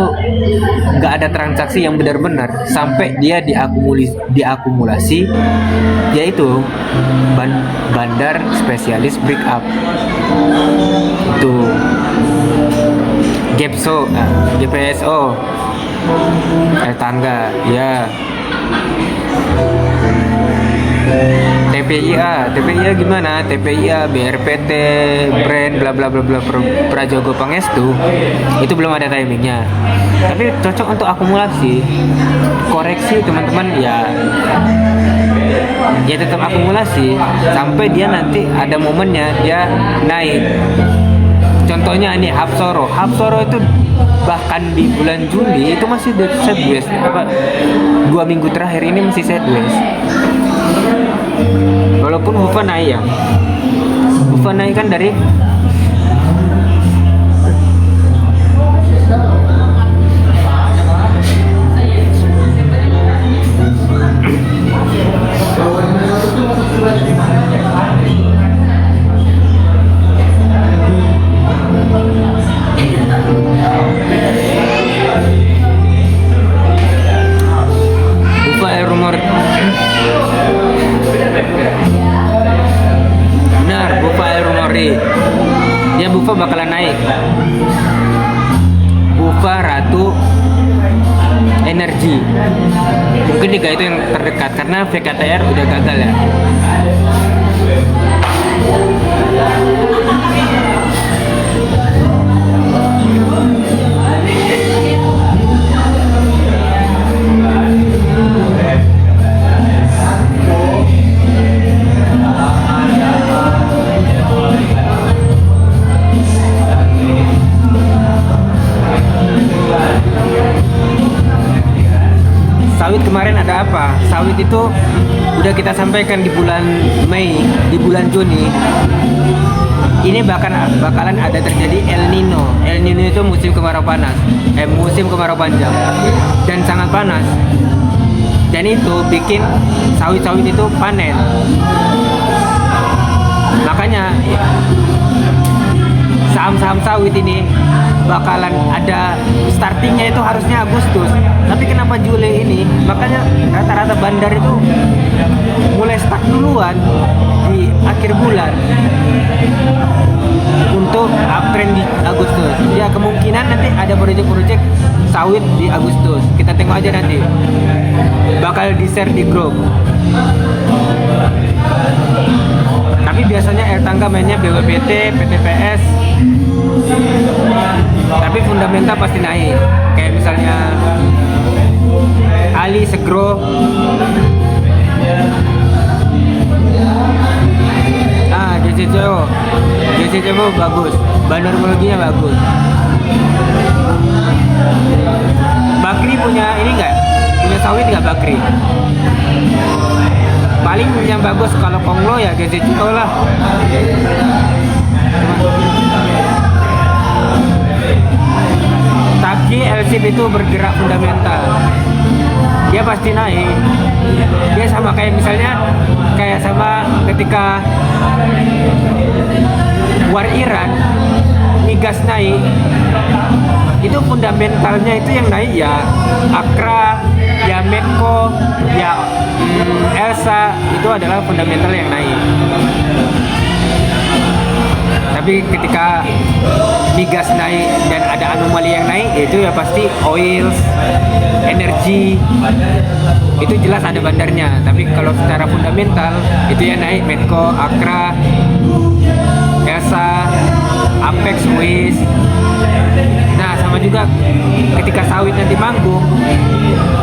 nggak ada transaksi yang benar-benar sampai dia diakumulasi, yaitu bandar spesialis break up itu GPSO El Tangga ya. TPIA gimana? TPIA, BRPT, brand bla bla bla bla Prajogo Pangestu itu belum ada timingnya. Tapi cocok untuk akumulasi. Koreksi teman-teman ya tetap akumulasi sampai dia nanti ada momennya dia naik. Contohnya ini Hapsoro itu bahkan di bulan Juli itu masih sideways, 2 minggu terakhir ini masih sideways. Walaupun Hufa naik kan dari dia Bufa bakalan naik. Bufa Ratu Energi mungkin 3 itu yang terdekat karena VKTR udah gagal ya. Sawit kemarin ada apa? Sawit itu udah kita sampaikan di bulan Mei, di bulan Juni. Ini bakalan ada terjadi El Nino. El Nino itu musim kemarau panas, musim kemarau panjang dan sangat panas. Dan itu bikin sawit-sawit itu panen. Makanya saham-saham sawit ini bakalan ada startingnya itu harusnya Agustus, tapi kenapa Juli ini? Makanya rata-rata bandar itu mulai stuck duluan di akhir bulan untuk uptrend di Agustus. Ya kemungkinan nanti ada proyek-proyek sawit di Agustus. Kita tengok aja nanti. Bakal di-share di grup. Tapi biasanya air tangga mainnya BWPT, PTPS. Tapi fundamental pasti naik. Kayak misalnya Ali Segro. JCCO bagus. Bandarmologinya bagus. Bakri punya ini enggak? Punya sawit enggak Bakri? Paling yang bagus kalau Konglo ya JCCO lah. Tapi LSIP itu bergerak fundamental. Dia pasti naik. Dia sama kayak misalnya sama ketika war Iran, migas naik. Itu fundamentalnya itu yang naik ya Akra, ya Medco, ya Elsa, itu adalah fundamental yang naik. Tapi ketika migas naik dan ada anomali yang naik, itu ya pasti oil, energi, itu jelas ada bandarnya. Tapi kalau secara fundamental itu yang naik Medco, Akra, Elsa, Apex, Wis. Nah sama juga ketika sawit nanti manggung,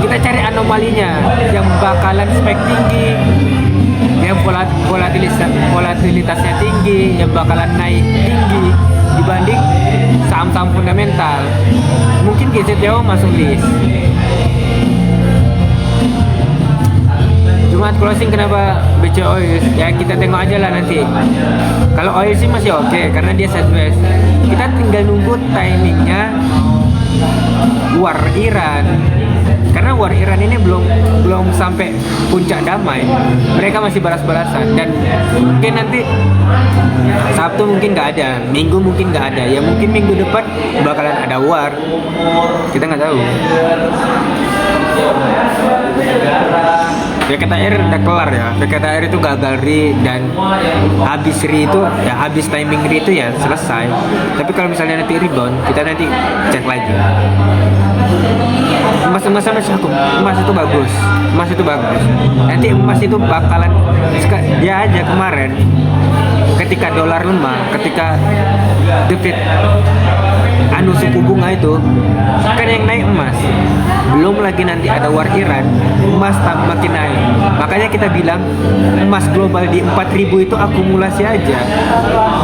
kita cari anomalinya yang bakalan spek tinggi, yang volatilitasnya tinggi, yang bakalan naik tinggi dibanding saham-saham fundamental. Mungkin GZTO masuk list. Jumat closing kenapa BC Oil? Ya kita tengok aja lah nanti. Kalau oil sih masih oke karena dia sideways. Kita tinggal nunggu timingnya war Iran. Karena war Iran ini belum sampai puncak damai. Mereka masih balas-balasan dan mungkin nanti Sabtu mungkin nggak ada, Minggu mungkin nggak ada. Ya mungkin minggu depan bakalan ada war. Kita nggak tahu. VKTR udah kelar ya. VKTR itu gagal RI dan habis RI itu ya habis timing RI itu ya selesai. Tapi kalau misalnya nanti rebound, kita nanti cek lagi. Emas itu bagus. Emas itu bagus. Nanti emas itu bakalan dia aja kemarin ketika dolar lemah, ketika The Fed suku bunga itu kan yang naik emas. Belum lagi nanti ada war Iran, emas makin naik. Makanya kita bilang emas global di 4.000 itu akumulasi aja.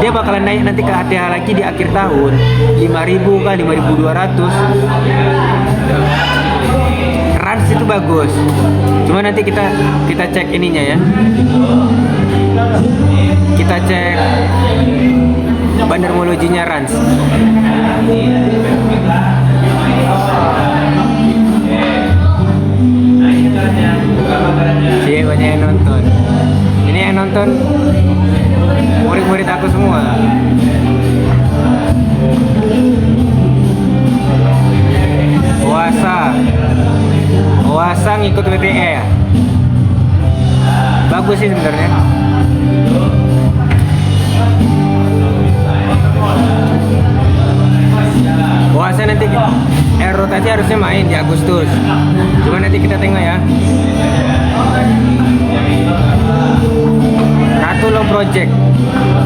Dia bakalan naik nanti ke ATH lagi di akhir tahun 5.000 kah 5.200. Rans itu bagus. Cuma nanti kita cek ininya ya. Kita cek bandarmologinya Rans. Iya banyak yang nonton. Ini yang nonton murid-murid aku semua. Oasa ngikut WTE ya. Bagus sih sebenarnya. Oasa nanti rotasi harusnya main di Agustus. Cuma nanti kita tengok ya. Ratu Long Project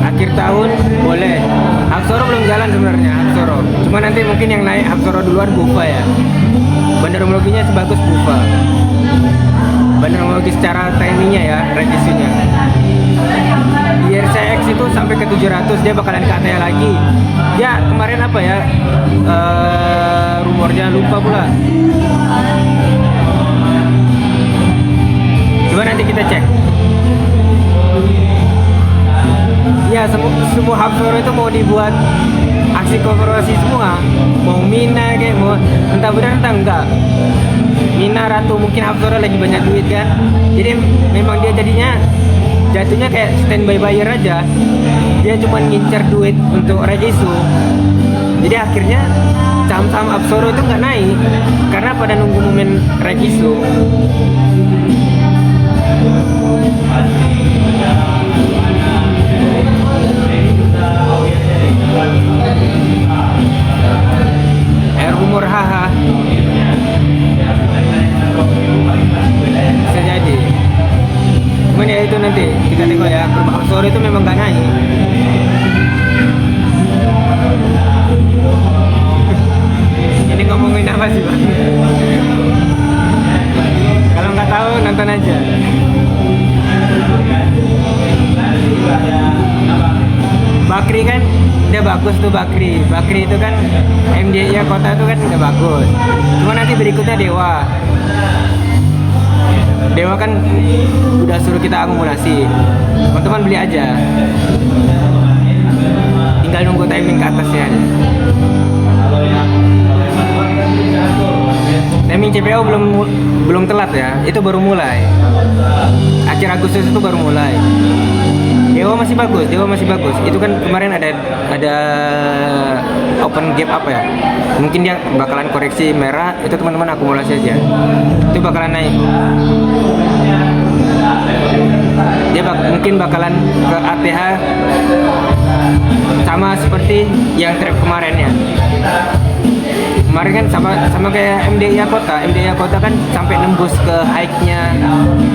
akhir tahun boleh. Hapsoro belum jalan sebenarnya Hapsoro. Cuma nanti mungkin yang naik Hapsoro duluan Bufa ya. Bandarmologinya sebagus Bufa. Bandarmologi secara timingnya ya, revisinya. IRCX itu sampai ke 700 dia bakalan ke ATH lagi. Ya kemarin apa ya? Rumornya lupa pula. dibuat aksi korporasi semua, mau Mina kayak mau entah benar entah enggak. Mina Ratu mungkin Hapsora lagi banyak duit kan, jadi memang dia jatuhnya kayak standby buyer aja. Dia cuma ngincar duit untuk raise issue. Jadi akhirnya saham-saham Hapsora itu nggak naik karena pada nunggu momen raise issue. Rumor haha bisa jadi, cuman ya itu nanti kita tengok ya. Sore itu memang gak naik. Ini ngomongin apa sih Bang? Kalau nggak tahu nonton aja. Bakri kan udah bagus tuh. Bakri itu kan MDI kota itu kan udah bagus. Cuma nanti berikutnya Dewa kan udah suruh kita akumulasi. Teman-teman beli aja. Tinggal nunggu timing ke atasnya. Timing CPO belum telat ya. Itu baru mulai. Akhir Agustus itu baru mulai. Dewa masih bagus. Itu kan kemarin ada open gap apa ya? Mungkin dia bakalan koreksi merah. Itu teman-teman akumulasi aja. Itu bakalan naik. Dia mungkin bakalan ke ATH sama seperti yang trap kemarin ya. Kemarin kan sama kayak MDI Kota kan sampai nembus ke high-nya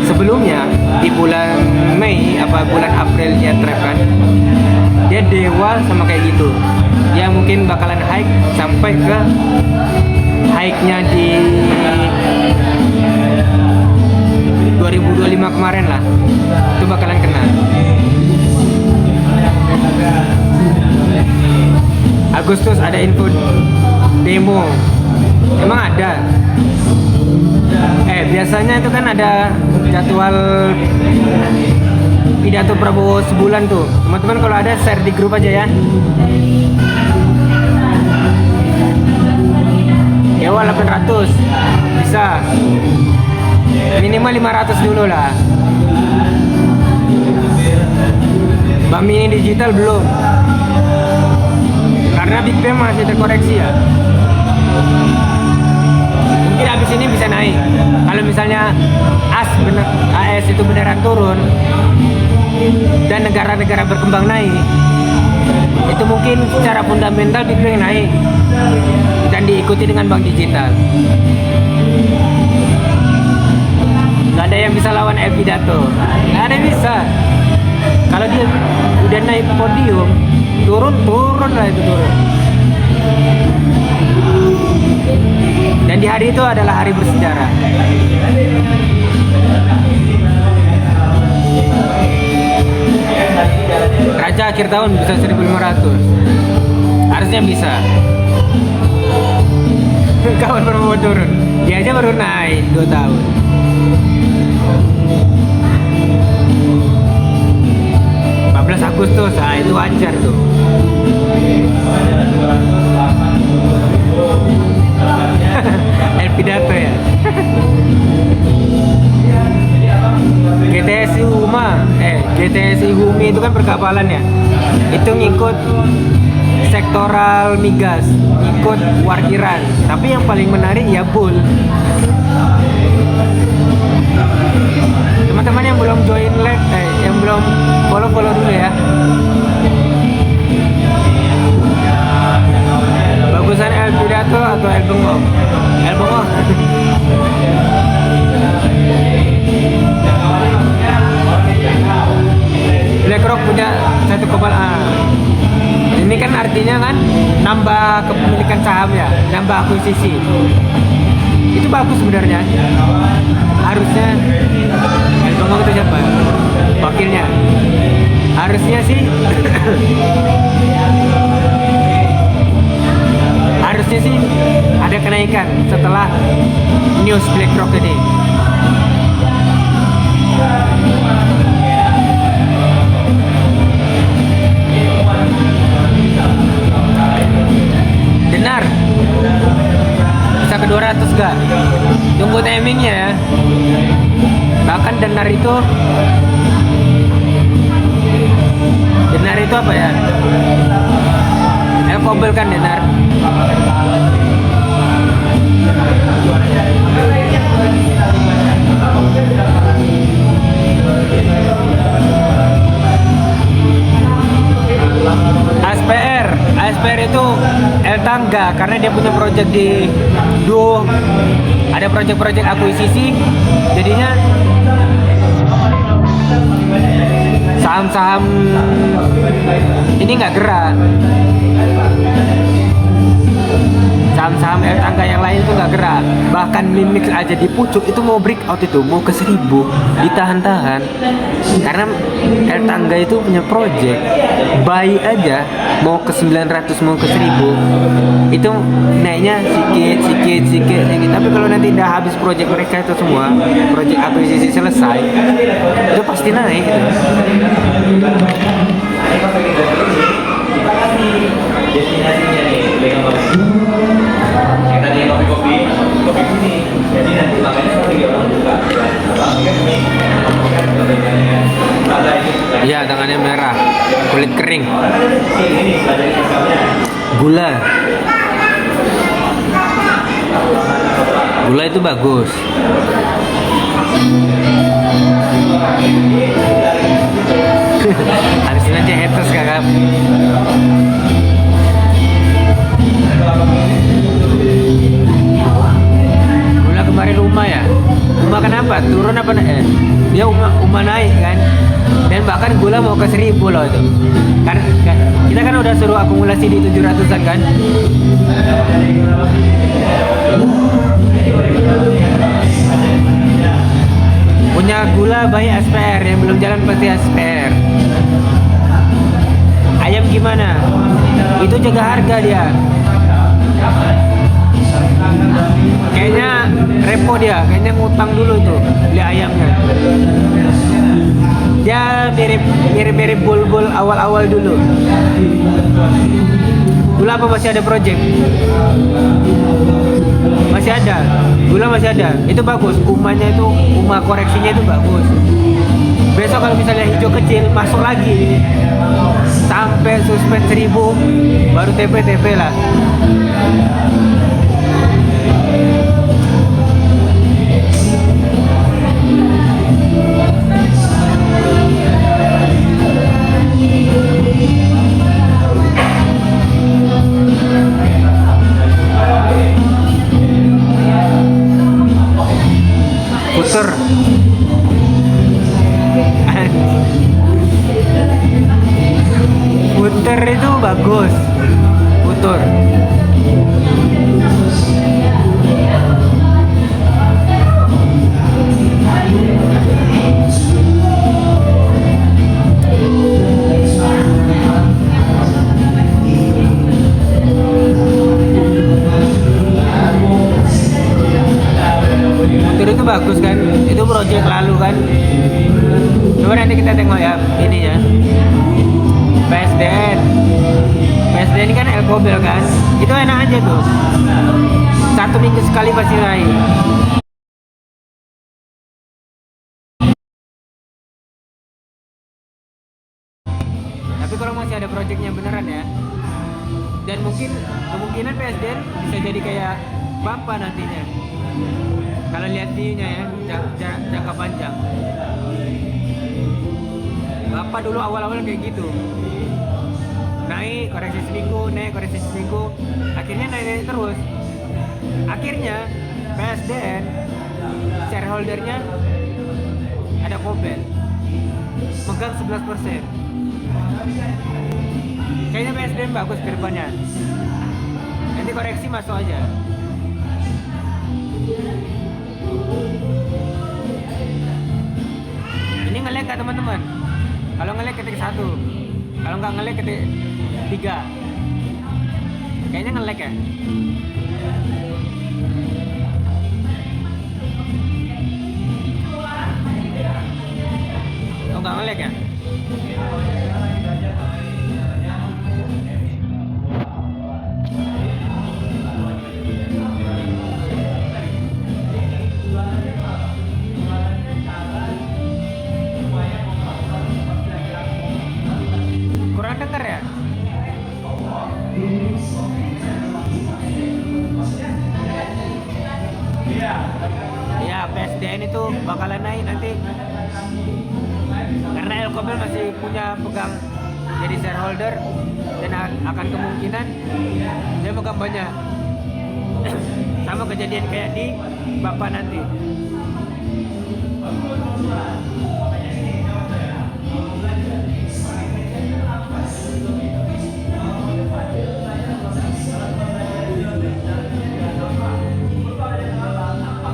sebelumnya di bulan Mei apa bulan April dia trap kan. Dia Dewa sama kayak gitu. Dia mungkin bakalan high sampai ke high-nya di 2025 kemarin lah. Itu bakalan kena. Agustus ada info demo. Emang ada? Biasanya itu kan ada jadwal pidato Prabowo sebulan tuh. Teman-teman kalau ada share di grup aja ya. Dewa 800 bisa. Minimal 500 dulu lah. Bank Mini digital belum. Karena Big Bang masih terkoreksi ya. Mungkin habis ini bisa naik. Kalau misalnya AS itu beneran turun dan negara-negara berkembang naik, itu mungkin secara fundamental Big Bang naik dan diikuti dengan bank digital. Gak ada yang bisa lawan El Pidato. Gak ada yang bisa. Kalau dia udah naik podium, turun lah itu turun. Dan di hari itu adalah hari bersejarah. Raja akhir tahun bisa 1.500. Harusnya bisa. Kawan baru mau turun. Dia aja baru naik 2 tahun. Agustus, itu wajar tuh. El Pidato ya. GTSI Humi itu kan perkapalan ya. Itu ngikut sektoral migas, ikut parkiran. Tapi yang paling menarik ya Bull. Teman-teman yang belum join live, yang belum follow dulu ya. Bagusan El Pidato atau El Bengong? El Bengong. BlackRock punya 1,A. Ini kan artinya kan nambah kepemilikan saham ya, nambah akuisisi. Itu bagus sebenarnya. Harusnya El Bengong itu siapa? Wakilnya. Harusnya sih ada kenaikan setelah news BlackRock ini. denar itu apa ya? Elkobel kan denar. ASPR itu El Tangga karena dia punya project di Duo, ada project-project akuisisi, jadinya saham-saham ini nggak gerak. Saham-saham El Tangga yang lain itu nggak gerak. Bahkan Mimix aja di pucuk itu mau breakout, itu mau ke 1000, ditahan-tahan karena El Tangga itu punya project. Buy aja mau ke 900, mau ke 1000, itu naiknya sedikit. Tapi kalau nanti udah habis project mereka itu semua, project akuisisi selesai, itu pasti naik gitu. Destinasinya nih, pegang yang tadi kopi ini, jadi nanti makanya seperti orang buka, Iya, tangannya merah, kulit kering, gula itu bagus. Habisin aja haters kakak. Gula kemarin rumah ya. Rumah kenapa? Turun apa naik? Dia rumah naik kan. Dan bahkan gula mau ke 1000 loh itu. Kan kita kan udah suruh akumulasi di 700-an kan. Punya gula bayi SPR, yang belum jalan pasti SPR. Ayam gimana? Itu jaga harga dia. Kayaknya repo dia, kayaknya ngutang dulu tuh beli ayamnya. Dia mirip bol-bol awal-awal dulu. Gula apa masih ada project? Masih ada. Gula masih ada. Itu bagus. Umahnya itu, umah koreksinya itu bagus. Besok kalau misalnya hijau kecil masuk lagi sampai suspend 1000 baru TP lah. Puter. Puter itu bagus. Puter. Itu bagus kan, itu project lalu kan. Coba nanti kita tengok ya ininya. PSDN ini kan Elkobel kan, itu enak aja tuh, 1 minggu sekali pasti naik. Tapi kalau masih ada projectnya beneran ya, dan kemungkinan PSDN bisa jadi kayak Bapak nantinya. Kalau lihat view-nya ya, jangka panjang. Bapak dulu awal-awal kayak gitu. Naik, koreksi seminggu, akhirnya naik terus. Akhirnya PSDN shareholdernya ada Kobel, megang 11%. Kayaknya PSDN bagus ke depannya. Nanti koreksi masuk aja. Ini nge-lag gak teman-teman? Kalau nge-lag ketik 1, kalau nggak nge-lag ketik 3. Kayaknya nge-lag ya. Oh nggak nge-lag ya? naik nanti karena Elkobel masih punya pegang jadi shareholder dan akan kemungkinan dia pegang banyak. Sama kejadian kayak di Bapak nanti.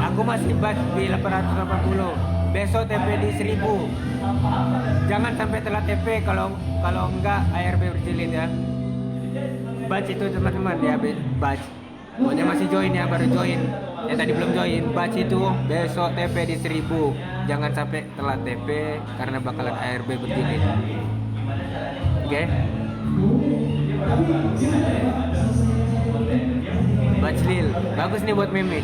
Aku masih batch di 880. Besok TP di 1000. Jangan sampai telat TP kalau enggak ARB berjilid ya. Batch itu teman-teman ya, batch. Pokoknya masih join ya, baru join. Yang tadi belum join, batch itu besok TP di 1000. Jangan sampai telat TP karena bakalan ARB berjilid. Oke? Batch Lil, bagus nih buat meme.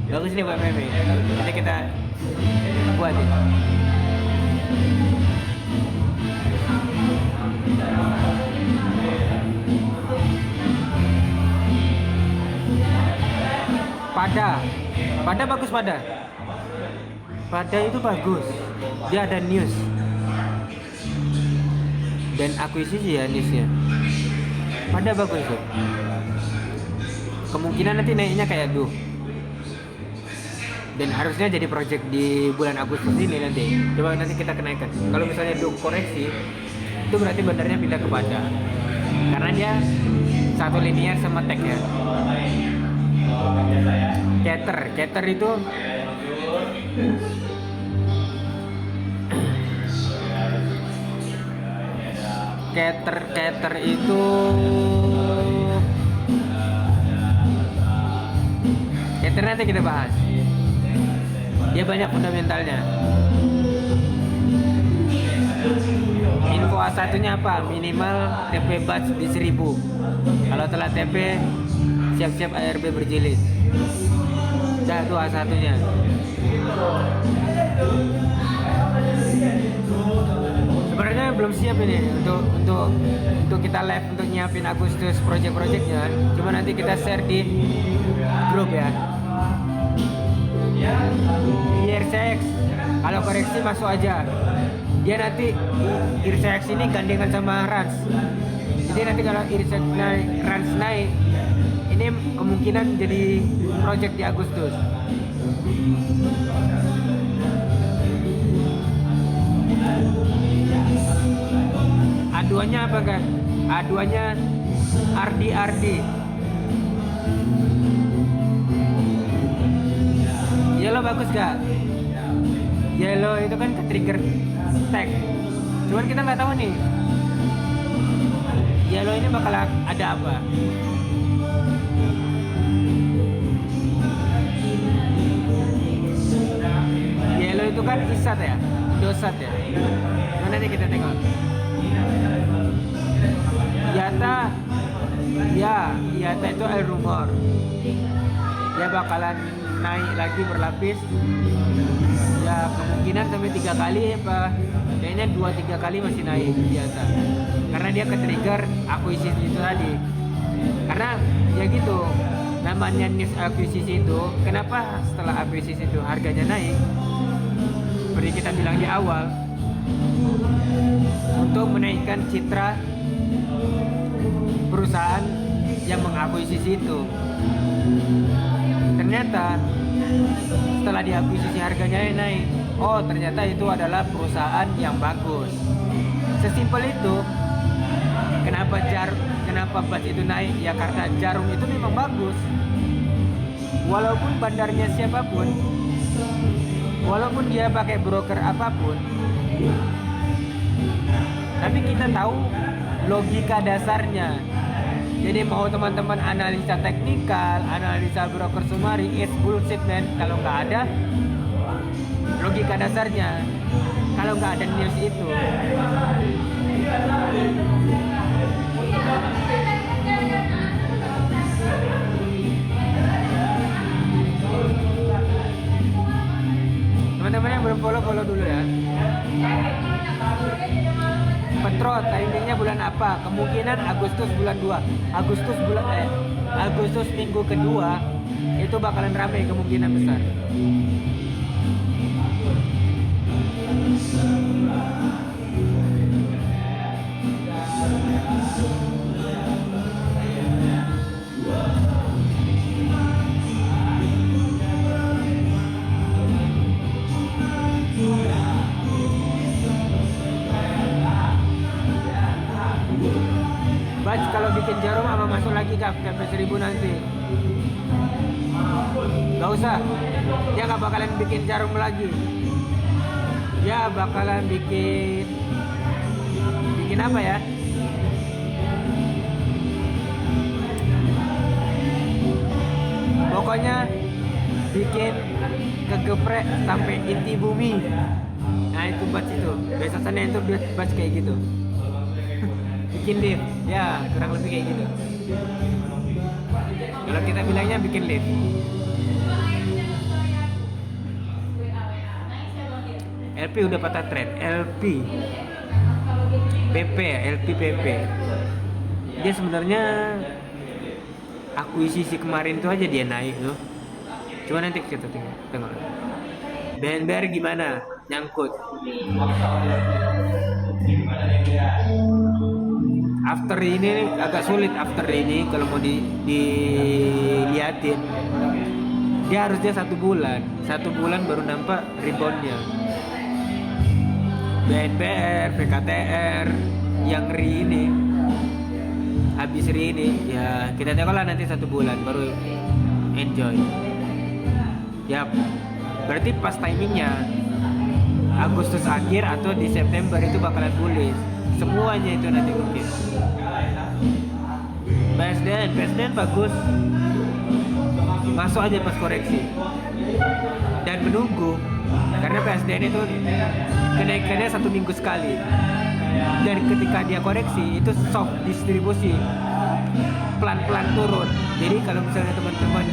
Bagus nih buat meme. Nanti kita buat ya. Pada bagus pada. Pada itu bagus. Dia ada news. Dan akuisisi ya newsnya. Pada bagus tuh. Kemungkinan nanti naiknya kayak Duh. Dan harusnya jadi project di bulan Agustus ini nanti. Coba nanti kita kenaikan. Kalau misalnya Duh koreksi, itu berarti bandarnya pindah ke Pada. Karena dia satu linear sama tag ya. Cater itu Cater itu Cater nanti kita bahas. Dia banyak fundamentalnya. Info A1-nya apa? Minimal TP batch di 1000. Kalau telah TP siap-siap ARB berjilid. Dah itu A1-nya. Sebenarnya belum siap ini untuk kita live untuk nyiapin Agustus project-projectnya. Cuma nanti kita share di grup ya. IRCX kalau koreksi masuk aja. Dia nanti IRCX ini gandengan sama Rans. Jadi nanti kalau IRCX naik, Rans naik, ini kemungkinan jadi project di Agustus. A2-nya apa kan? A2-nya RD. Yellow bagus gak? Yellow itu kan ke trigger tag. Cuman kita nggak tahu nih. Yellow ini bakal ada apa? Yellow itu kan isat ya, dosat ya. Mana nih kita tengok? Yata itu El Rumor. Dia bakalan naik lagi berlapis. Ya kemungkinan sampai 3 kali apa? Kayaknya 2-3 kali masih naik Yata. Karena dia ke trigger akuisisi itu tadi. Karena ya gitu. Namanya news akuisisi itu, kenapa setelah akuisisi itu harganya naik? Seperti kita bilang di awal, untuk menaikkan citra perusahaan yang mengakuisisi itu. Ternyata setelah diakuisisi harganya naik. Oh, ternyata itu adalah perusahaan yang bagus. Sesimpel itu. Kenapa batch itu naik? Ya karena Jarum itu memang bagus. Walaupun bandarnya siapapun, walaupun dia pakai broker apapun, tapi kita tahu logika dasarnya. Jadi mau teman-teman analisa teknikal, analisa broker sumari, it's bullshit man. Kalau nggak ada logika dasarnya, kalau nggak ada news itu. Teman-teman yang belum follow dulu ya. Petrot timingnya bulan apa? Kemungkinan Agustus bulan 2. Agustus minggu kedua itu bakalan ramai kemungkinan besar. bikin jarum apa masuk lagi kap sampai 1000 nanti? Gak usah. Dia gak bakalan bikin jarum lagi. Dia bakalan bikin apa ya? Pokoknya bikin kegeprek sampai inti bumi. Nah itu batch itu. Biasanya itu batch kayak gitu. Bikin lift, ya kurang lebih kayak gitu. Kalau kita bilangnya bikin lift. LP udah patah tren. LP PP, LP PP. Dia sebenarnya akuisisi kemarin tuh aja dia naik tuh. Cuma nanti kita tengok. BNBR gimana? Nyangkut. After ini agak sulit after ini kalau mau diliatin. Dia harusnya 1 bulan. 1 bulan baru nampak reboundnya. BNBR, PKTR yang RI ini habis RI ini ya kita tengoklah nanti 1 bulan baru enjoy. Yap. Berarti pas timingnya Agustus akhir atau di September itu bakalan bullish. Semuanya itu nanti mungkin. PSDN bagus. Masuk aja pas koreksi. Dan menunggu karena PSDN itu kenaikannya 1 minggu sekali. Dan ketika dia koreksi itu soft distribusi. Pelan-pelan turun. Jadi kalau misalnya teman-teman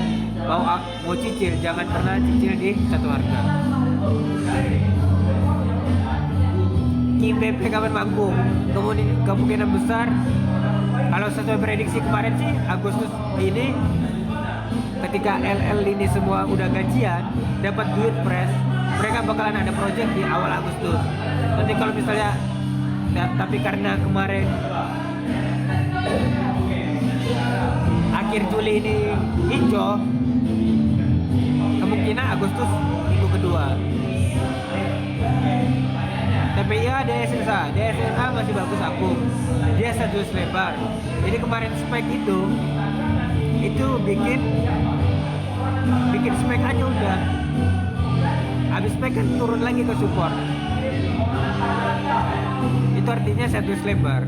mau cicil, jangan pernah cicil di satu harga. Kim BP kapan manggung? Kemungkinan besar kalau sesuai prediksi kemarin sih Agustus ini ketika LL ini semua udah gajian dapat duit fresh, mereka bakalan ada project di awal Agustus. Nanti kalau misalnya tapi karena kemarin akhir Juli ini hijau, kemungkinan Agustus minggu kedua. Tapi ya DSNA masih bagus aku. Dia 1 lebar. Jadi kemarin spek itu bikin spek aja udah. Habis spek kan turun lagi ke support. Itu artinya 1 lebar.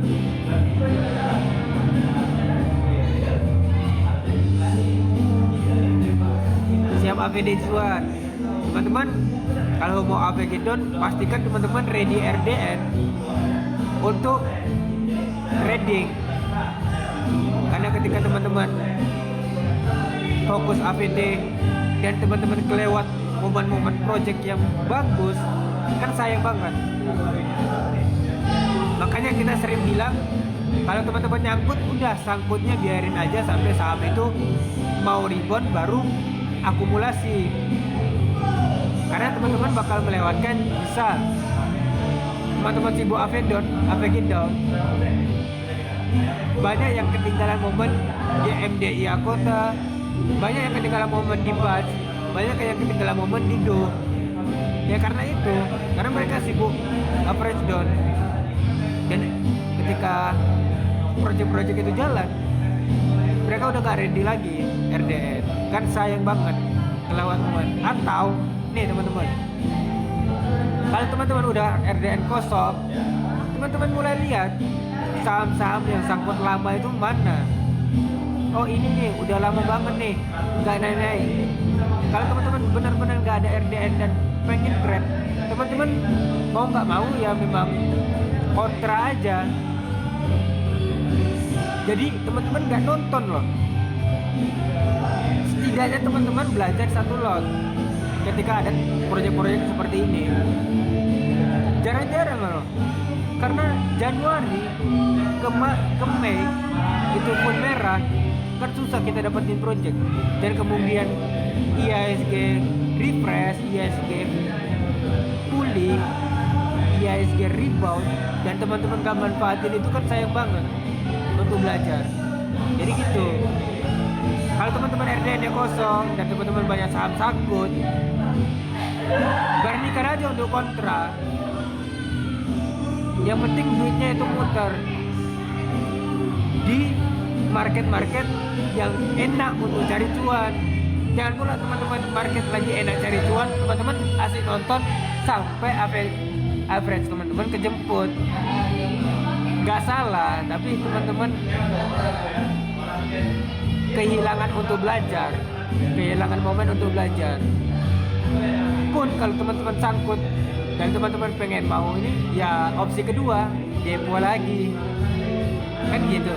Siap AVD cuan. Teman-teman, kalau mau AVG down, pastikan teman-teman ready RDN untuk trading. Karena ketika teman-teman fokus AVD dan teman-teman kelewat momen-momen project yang bagus, kan sayang banget. Makanya kita sering bilang, kalau teman-teman nyangkut, udah sangkutnya biarin aja sampai saham itu mau rebound baru akumulasi. Karena teman-teman bakal melewatkan bisa teman-teman sibuk AVG down. Banyak yang ketinggalan momen di MDI Akota, banyak yang ketinggalan momen di BAS, banyak yang ketinggalan momen di DO. Ya karena itu, karena mereka sibuk average down. Dan ketika project-project itu jalan, mereka udah gak ready lagi RDN. Kan sayang banget kelewat momen. Atau nih teman-teman, kalau teman-teman udah RDN kosong, teman-teman mulai lihat saham-saham yang sangkut lama itu mana. Oh ini nih udah lama banget nih nggak naik-naik. Kalau teman-teman benar-benar nggak ada RDN dan pengen trade, teman-teman mau nggak mau ya memang kontra aja. Jadi teman-teman nggak nonton loh. Setidaknya teman-teman belajar 1 lot ketika ada proyek-proyek seperti ini. Jarang-jarang loh. Karena Januari ke Mei itu pun merah, kan susah kita dapetin proyek. Dan kemudian IHSG refresh, IHSG pulih, IHSG rebound, dan teman-teman gak manfaatin itu kan sayang banget untuk belajar. Jadi gitu. Kalau teman-teman RDN nya kosong dan teman-teman banyak saham sangkut, beranikan aja untuk kontra. Yang penting duitnya itu muter di market yang enak untuk cari cuan. Jangan pula teman-teman market lagi enak cari cuan, teman-teman asik nonton sampai average teman-teman kejemput. Gak salah, tapi teman-teman kehilangan untuk belajar, kehilangan momen untuk belajar. Pun kalau teman-teman sangkut dan teman-teman pengen mau ini, ya opsi kedua depo lagi, kan gitu.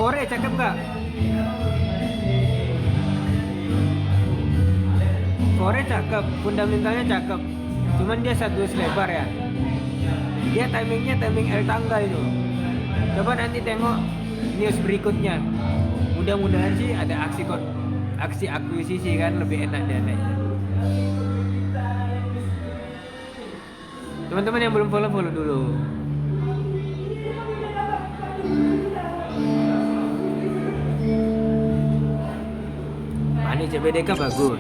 Fore cakep gak? Fore cakep, fundamentalnya cakep. Cuman dia 1 lebar ya. Dia timingnya timing L tangga itu. Coba nanti tengok news berikutnya. Mudah-mudahan sih ada aksi akuisisi kan, lebih enak dia naiknya. Teman-teman yang belum follow dulu. Ini CBDK bagus.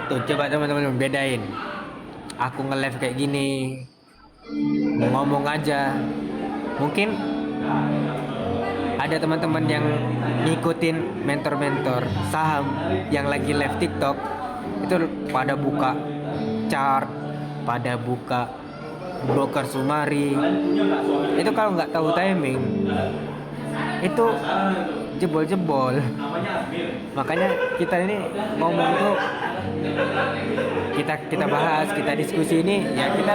Tuh coba teman-teman bedain. Aku nge-live kayak gini, ngomong aja. Mungkin ada teman-teman yang ngikutin mentor-mentor saham yang lagi live TikTok itu pada buka chart, pada buka broker Sumari. Itu kalau nggak tahu timing itu jebol-jebol. Makanya kita ini ngomong tuh, kita bahas, kita diskusi ini ya, kita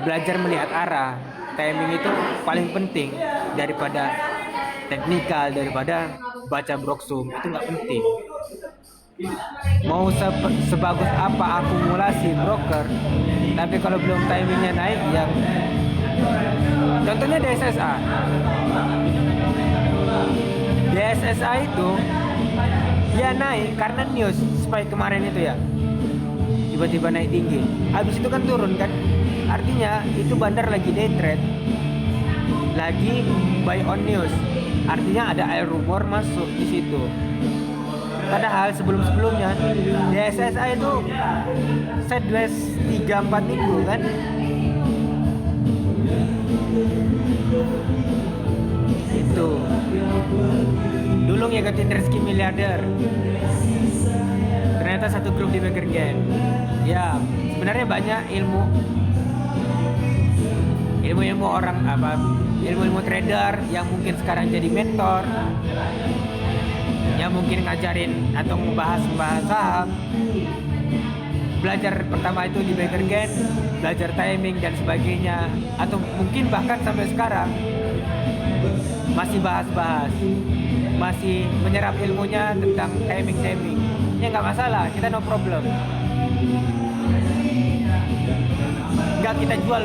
belajar melihat arah. Timing itu paling penting daripada teknikal, daripada baca broksum, itu nggak penting. Mau sebagus apa akumulasi broker, tapi kalau belum timingnya naik, ya contohnya DSSA. DSSA itu dia naik karena news spike kemarin itu ya, tiba-tiba naik tinggi, habis itu kan turun kan, artinya itu bandar lagi day trade, lagi buy on news, artinya ada air rumor masuk di situ. Padahal sebelumnya DSSA itu sideways 3-4 minggu kan. Itu dulu ngikutin Rizky Miliarder, ternyata satu grup di Bakergen. Ya sebenarnya banyak ilmu orang ilmu trader yang mungkin sekarang jadi mentor, yang mungkin ngajarin atau membahas saham. Belajar pertama itu di Bakergen, belajar timing dan sebagainya, atau mungkin bahkan sampai sekarang masih bahas-bahas, masih menyerap ilmunya tentang timing. Ya nggak masalah, kita no problem. Nggak kita jual,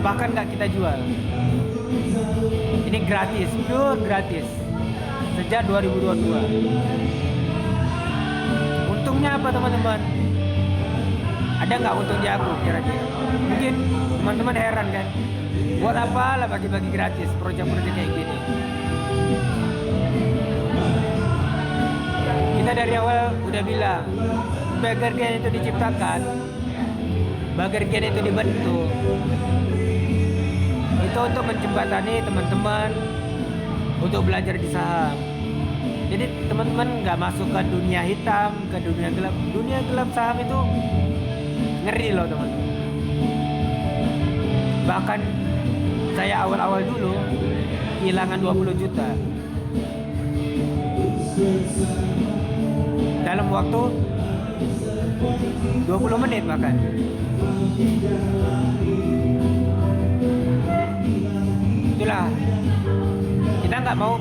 bahkan nggak kita jual. Ini gratis, pure gratis sejak 2022. Untungnya apa teman-teman? Ada nggak untung di aku kira-kira? Mungkin teman-teman heran kan, buat apa lah bagi-bagi gratis proyek-proyek kayak gini. Kita dari awal udah bilang, Bakergen itu diciptakan, Bakergen itu dibentuk, itu untuk menjembatani teman-teman untuk belajar di saham. Jadi teman-teman nggak masuk ke dunia hitam, ke dunia gelap. Dunia gelap saham itu ngeri loh teman-teman. Bahkan saya awal-awal dulu kehilangan 20 juta dalam waktu 20 menit bahkan. Itulah, kita nggak mau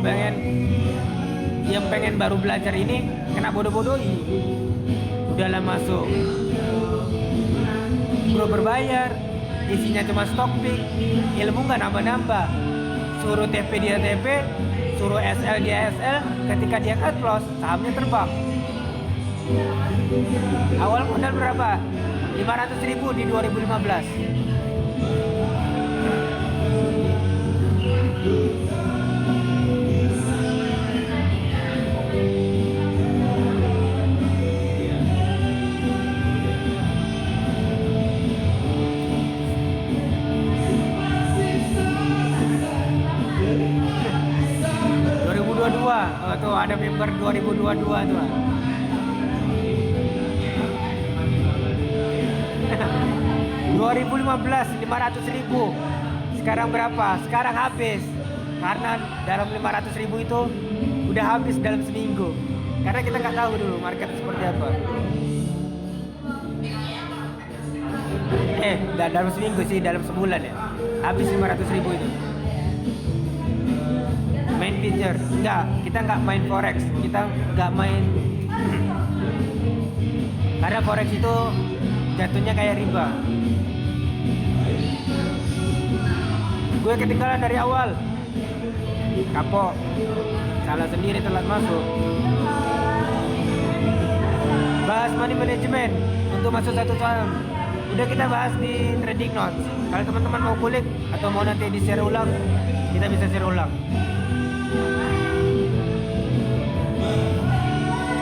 yang pengen baru belajar ini kena bodoh-bodohi. Udahlah masuk grup berbayar, isinya cuma stock pick, ilmu nggak nambah-nambah. Suruh TP dia TP, suruh SL dia SL, ketika dia cut loss, sahamnya terbang. Awal modal berapa? 500.000 di 2015. Oh, tuh ada member 2022 tuh. 2015 500.000. Sekarang berapa? Sekarang habis. Karena dalam 500.000 itu udah habis dalam seminggu. Karena kita nggak tahu dulu market seperti apa. Dalam seminggu sih, dalam sebulan ya. Habis 500.000 itu. Main feature, enggak, kita nggak main forex, kita nggak main karena forex itu jatuhnya kayak riba. Gue ketinggalan dari awal, kapok, salah sendiri, telat masuk. Bahas money management untuk masuk satu saham udah kita bahas di trading notes. Kalau teman-teman mau kulik atau mau nanti di share ulang, kita bisa share ulang.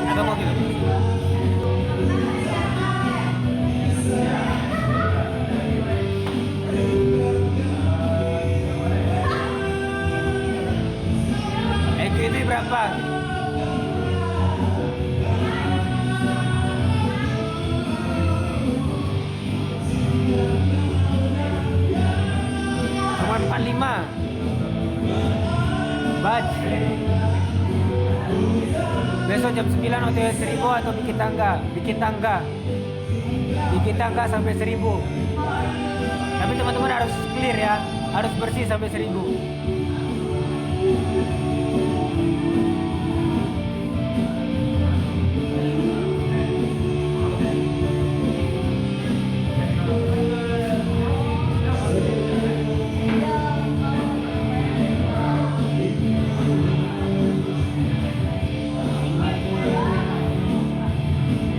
Atau mau gitu? Equity berapa? Cuma 45. Batch. Besok jam 9 OTW 1000 atau bikin tangga? Bikin tangga sampai 1000. Tapi teman-teman harus clear ya, harus bersih sampai 1000.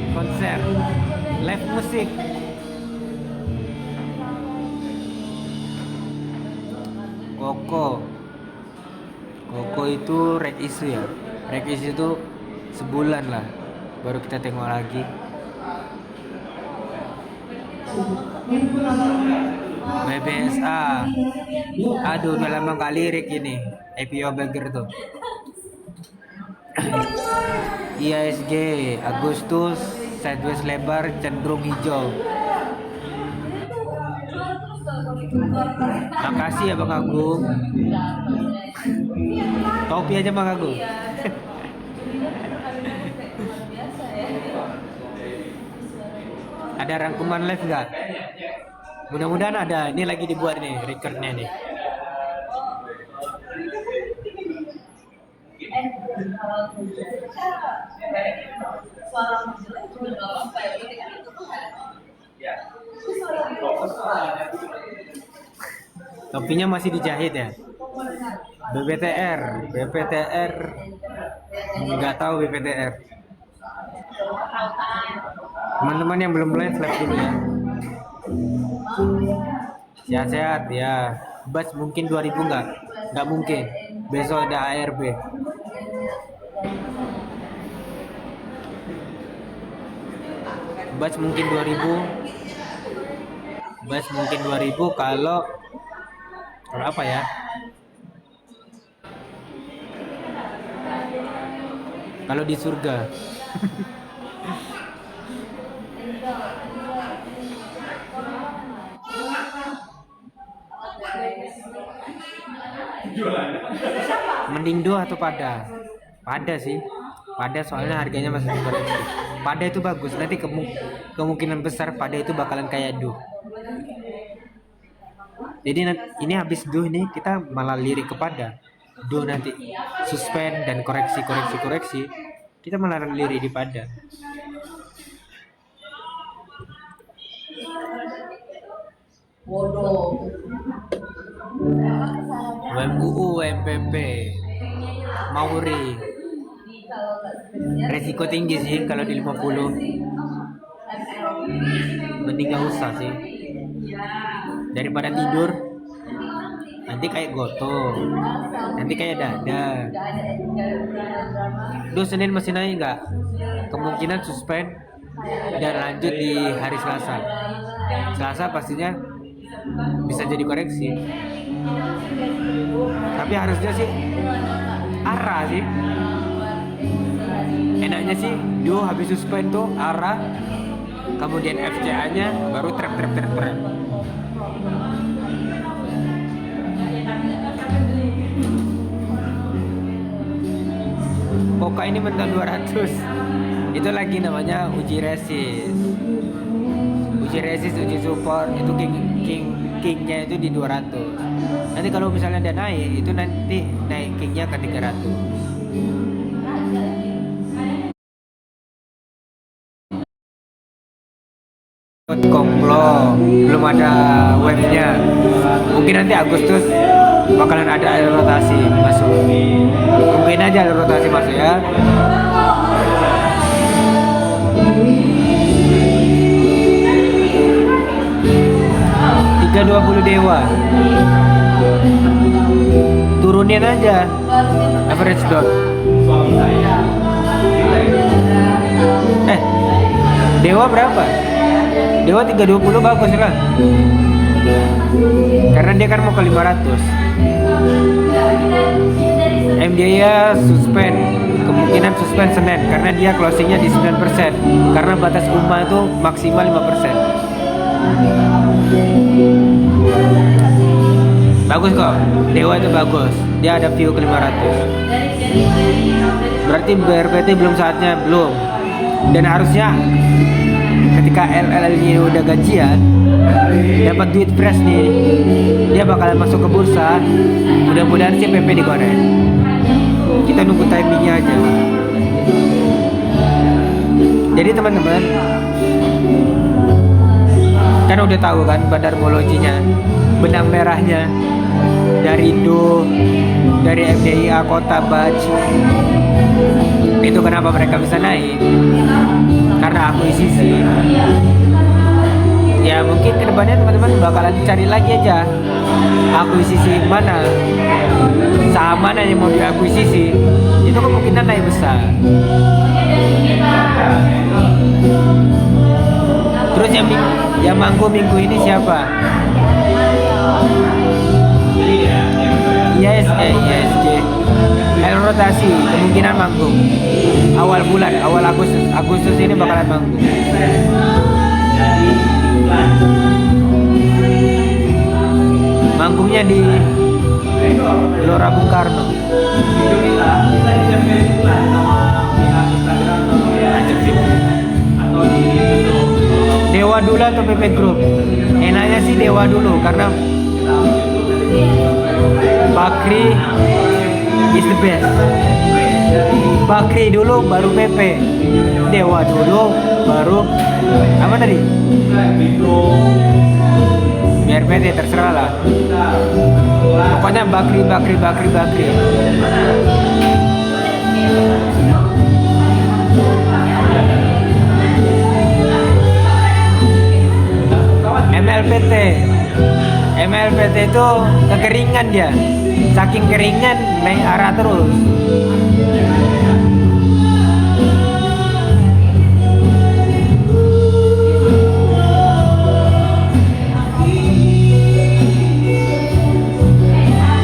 Konser, live musik. Koko itu rek isu ya. Rek isu itu sebulan lah, baru kita tengok lagi. BBSA, aduh udah lama gak lirik ini. IPO Burger tuh. IASG Agustus sideways lebar cenderung hijau. Makasih ya Bang Agung. Topi aja Bang Agung. Ada rangkuman live nggak? Mudah-mudahan ada. Ini lagi dibuat nih recordnya nih. Topinya masih dijahit ya. BPTR nggak tahu BPTR. Teman-teman yang belum live dulu ya. Sehat-sehat ya. Bas mungkin 2000 nggak mungkin. Besok ada ARB. Bas mungkin 2000 kalau apa ya? Kalau di surga. Mending Do atau Pada? Pada sih. Pada soalnya harganya masih koreksi. Pada itu bagus. Nanti kemungkinan besar Pada itu bakalan kayak Do. Jadi ini habis Do ini kita malah lirik kepada Do nanti suspend dan koreksi. Kita malah lirik di Pada. Bodoh. WMUU, MPP, Mauri. kalau nggak spesial Resiko tinggi sih kalau di 50. Mending nggak usah sih. Daripada tidur nanti kayak goto, nanti kayak dada. Duh, Senin masih naik nggak? Kemungkinan suspend dan lanjut di hari Selasa. Selasa pastinya bisa jadi koreksi. Tapi harusnya sih arah sih. Enaknya sih, habis suspend tuh arah, kemudian FCA-nya baru trap. Poka ini mental 200. Itu lagi namanya uji resist. Uji support itu kingnya itu di 200. Nanti kalau misalnya dia naik, itu nanti naik kingnya ke 300. Komplo belum ada wave-nya. Mungkin nanti Agustus bakalan ada rotasi masuk. Mungkin aja ada rotasi masuk ya. $3.20 Dewa. Turunin aja average dot. Dewa berapa? Dewa 320 bagus lah. Karena dia kan mau ke 500. MDA suspend, kemungkinan suspend Senin karena dia closingnya di 9%. Karena batas UMA itu maksimal 5%. Bagus kok, Dewa itu bagus. Dia ada view ke 500. Berarti BRPT belum saatnya, belum. Dan harusnya ketika LL ini udah gajian, dapat duit fresh nih, dia bakalan masuk ke bursa. Mudah-mudahan sih PP digoreng. Kita nunggu timingnya aja. Jadi teman-teman, kan udah tahu kan bandarmologinya, benang merahnya dari Indo, dari MDIA Kota Baj. Itu kenapa mereka bisa naik? Karena akuisisi. Ya mungkin kedepannya teman-teman bakalan cari lagi aja akuisisi mana, saham mana yang mau diakuisisi. Itu kemungkinan naik besar. Terus yang manggung minggu ini siapa? ISG. Rotasi kemungkinan manggung awal bulan, awal Agustus ini bakalan manggung. Manggungnya di Gelora Bung Karno. Dewa dulu atau PP Group? Enaknya sih Dewa dulu karena Bakri is the best. Bakri dulu baru PP. Dewa dulu baru apa tadi? Biar PT terserah lah. Pokoknya Bakri. MLPT itu kekeringan dia. Saking keringan naik arah terus.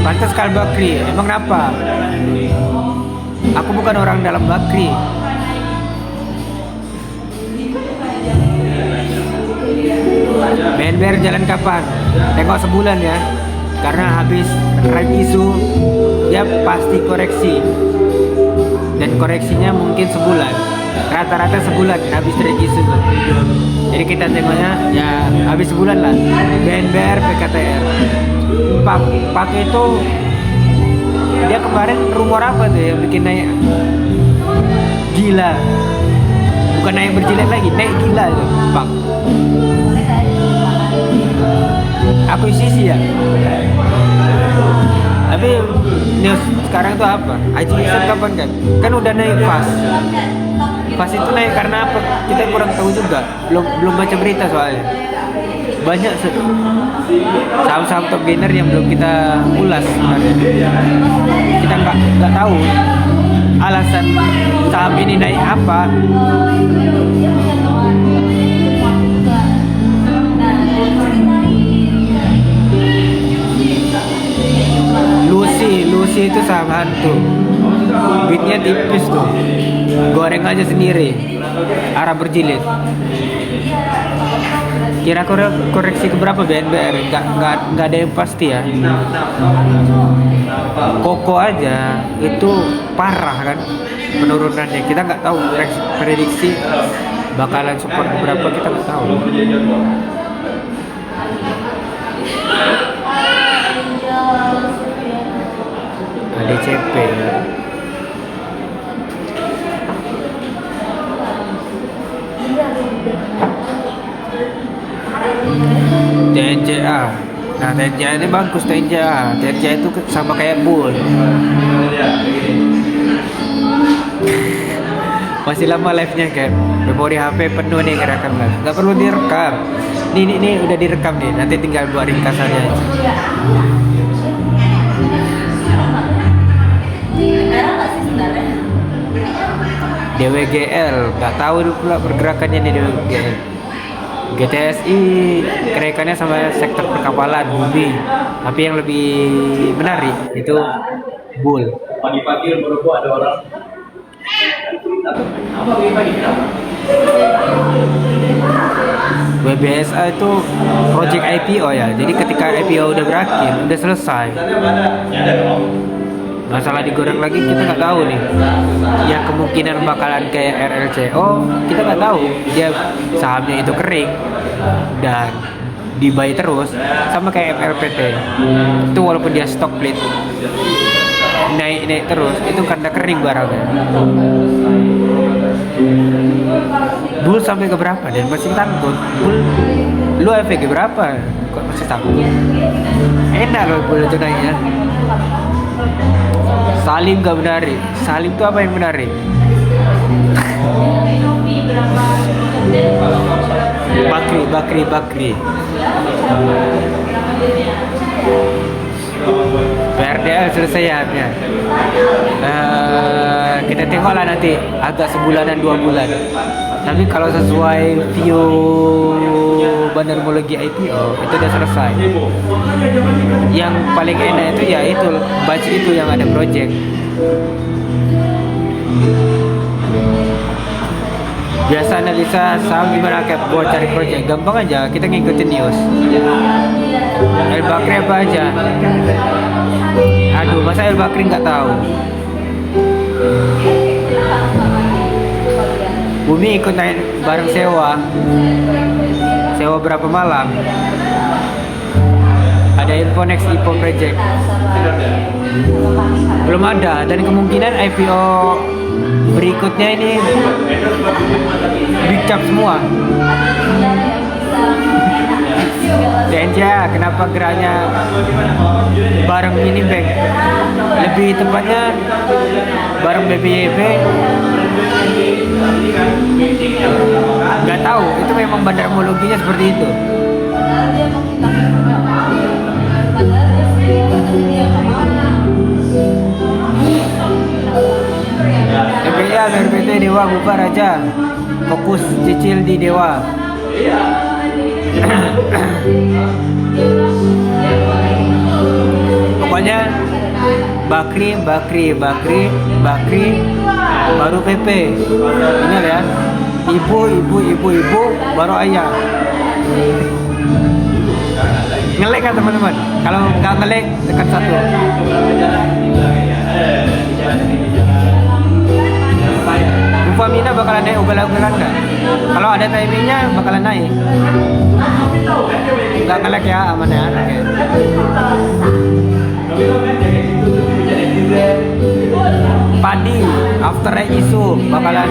Pantas kal Bakri. Emang kenapa? Aku bukan orang dalam Bakri. BNBR jalan kapan? Tengok sebulan ya. Karena habis right isu dia pasti koreksi. Dan koreksinya mungkin sebulan. Rata-rata sebulan habis right isu tuh. Jadi kita tengoknya ya habis sebulan lah. BNBR PKTR. Pak itu dia kemarin rumor apa tuh yang bikin naik gila? Bukan naik berjilid lagi, naik gila tuh Pak. Akuisisi ya. Tapi news sekarang tuh apa? Haji Isan kapan kan? Kan udah naik fast. Fast itu naik karena apa? Kita kurang tahu juga. Belum baca berita soalnya. Banyak saham-saham top gainer yang belum kita ulas sebenarnya. Kita nggak tahu alasan saham ini naik apa. Lucy itu saham hantu. Bitnya tipis tuh. Goreng aja sendiri. Arah berjilid. Kira koreksi ke berapa BNBR? Nggak ada yang pasti ya. Koko aja itu parah kan penurunannya. Kita nggak tahu prediksi bakalan support berapa, kita nggak tahu. ADCP. TNCA. Nah, TNCA ini bagus. TNCA itu sama kayak Bull. Masih lama live-nya kan. Memori HP penuh nih gerakam live. Gak perlu direkam. Ini udah direkam nih. Nanti tinggal buat ringkasannya aja. DWGL, nggak tahu pula pergerakannya nih DWGL. GTSI kenaikannya sama sektor perkapalan, bumi. Tapi yang lebih menarik itu Bull. Pagi-pagi baru ada orang. WBSA itu project IPO ya. Jadi ketika IPO udah berakhir, udah selesai. Masalah digoreng lagi kita nggak tahu nih. Ya kemungkinan bakalan kayak RLCO kita nggak tahu. Dia sahamnya itu kering dan dibuy terus, sama kayak MLPT. Itu walaupun dia stock split naik terus, itu karena kering barangnya. Bull sampai ke berapa dan masih takut. Bull lu efek berapa kok masih takut? Enak loh Bull itu naiknya. Salim gak menarik. Salim itu apa yang menarik? Bakri. PRDL selesai ya. Kita tengoklah nanti agak sebulanan 2 bulan. Tapi kalau sesuai view Bandarmologi IPO itu udah selesai. Yang paling enak itu ya itu batch itu yang ada project. Biasa analisa saham gimana kayak buat cari project, gampang aja, kita ngikutin news. El Bakri apa aja? Aduh, masa El Bakri nggak tahu? Bumi ikut naik bareng sewa berapa malam? Ada info next IPO project belum ada, dan kemungkinan IPO berikutnya ini big cap semua. TNCA kenapa geraknya bareng mini bank, lebih tepatnya bareng BBYB? Gak tahu, itu memang bandarmologinya seperti itu. TPA BRPT Dewa bubar aja, fokus cicil di Dewa. Pokoknya Bakri baru PP. Ingat ya, ibu baru ayah. Ngelek kan teman-teman? Kalau nggak ngelek tekan 1. Ufamina bakalan naik ugal-ugalan nggak? Kalau ada timingnya bakalan naik. Nggak ngelek ya, aman ya. Oke. Padi after isu bakalan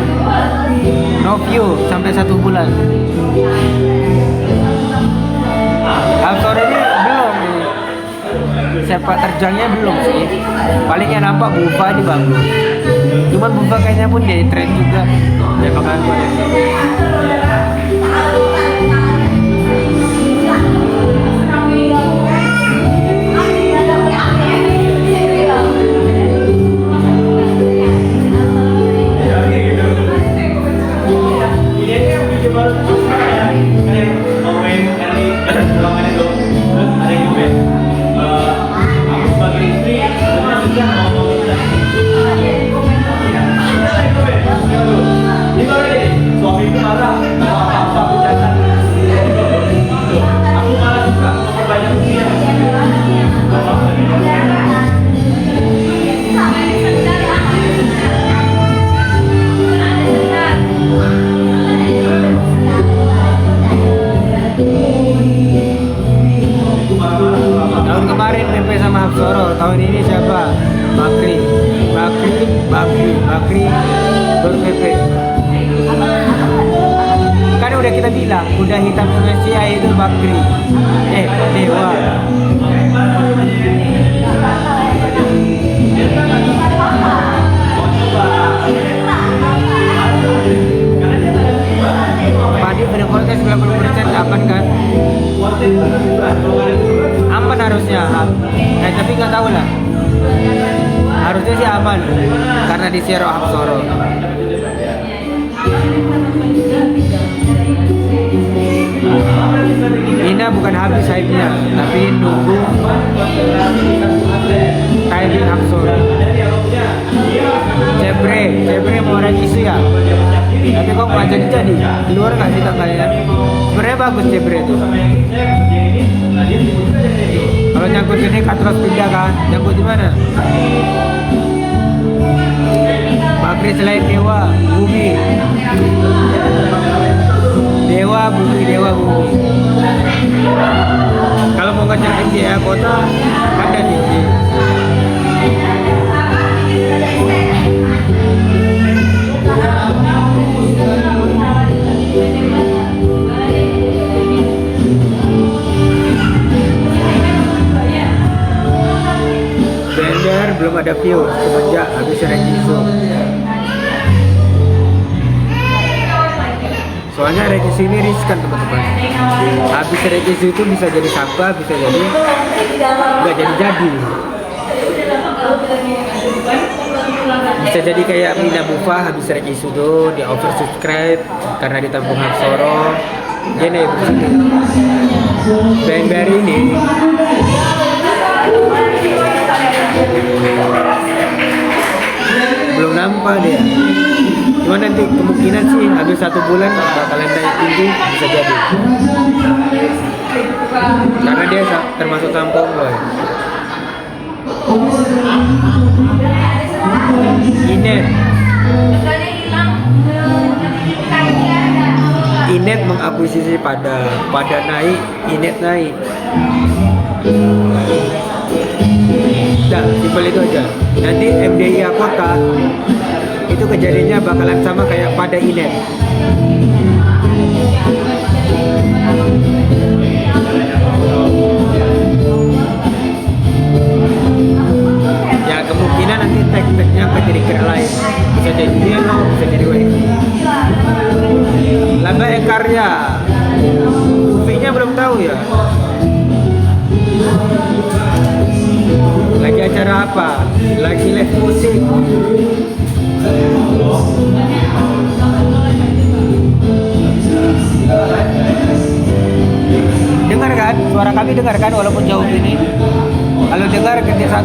no view sampai 1 bulan. Altor ini belum nih. sepak terjangnya belum sih. Paling yang nampak Bufa di bagus. Cuman Bufa kayaknya pun jadi tren juga. Ya makanya. Tahun kemarin PP sama Hapsoro, tahun ini siapa? Bakri baru PP. Kan udah kita bilang, udah hitam Indonesia itu Bakri. Dewa. Padi pada kontes 90% aman kan? Aman harusnya, tapi nggak tahu lah. Harusnya sih aman karena di Sero Hapsoro. Ini bukan habis hype-nya, tapi nunggu timing Hapsoro. Cebre mau ada isu ya, tapi kok nggak jadi di luar nggak sih tanggalnya. Sebenarnya bagus Cebre itu. Kalau nyangkut gini Katros pindah kan, nyangkut di mana? Bakri selain Dewa, Bumi. Dewa, Bumi. Kalau mau ngecek dia kota, ada di sini. Bender belum ada view semenjak habis Rekisu. Soalnya Rekisu ini riskan teman-teman. Habis Rekisu itu bisa jadi sampah, bisa jadi nggak jadi. Bisa jadi kayak Mina Bufa habis Rekisu tuh di oversubscribe karena ditampung Hapsoro. Jadi begini. Bender ini belum nampak dia. Cuma nanti kemungkinan sih habis 1 bulan bakalan naik tinggi, bisa jadi. Karena dia termasuk tampung loh. Inet mengakuisisi pada naik, Inet naik. Dah, simpel itu aja. Nanti MDIA kota itu kejadiannya bakalan sama kayak pada Inet. Ya kemungkinan nanti tag-tagnya akan jadi kira lain. Bisa jadi yellow, bisa jadi white. Laba Karya, UV-nya belum tahu ya. Lagi acara apa? Lagi live musik. Dengar kan? Suara kami dengar kan walaupun jauh ini. Kalau dengar ketik 1.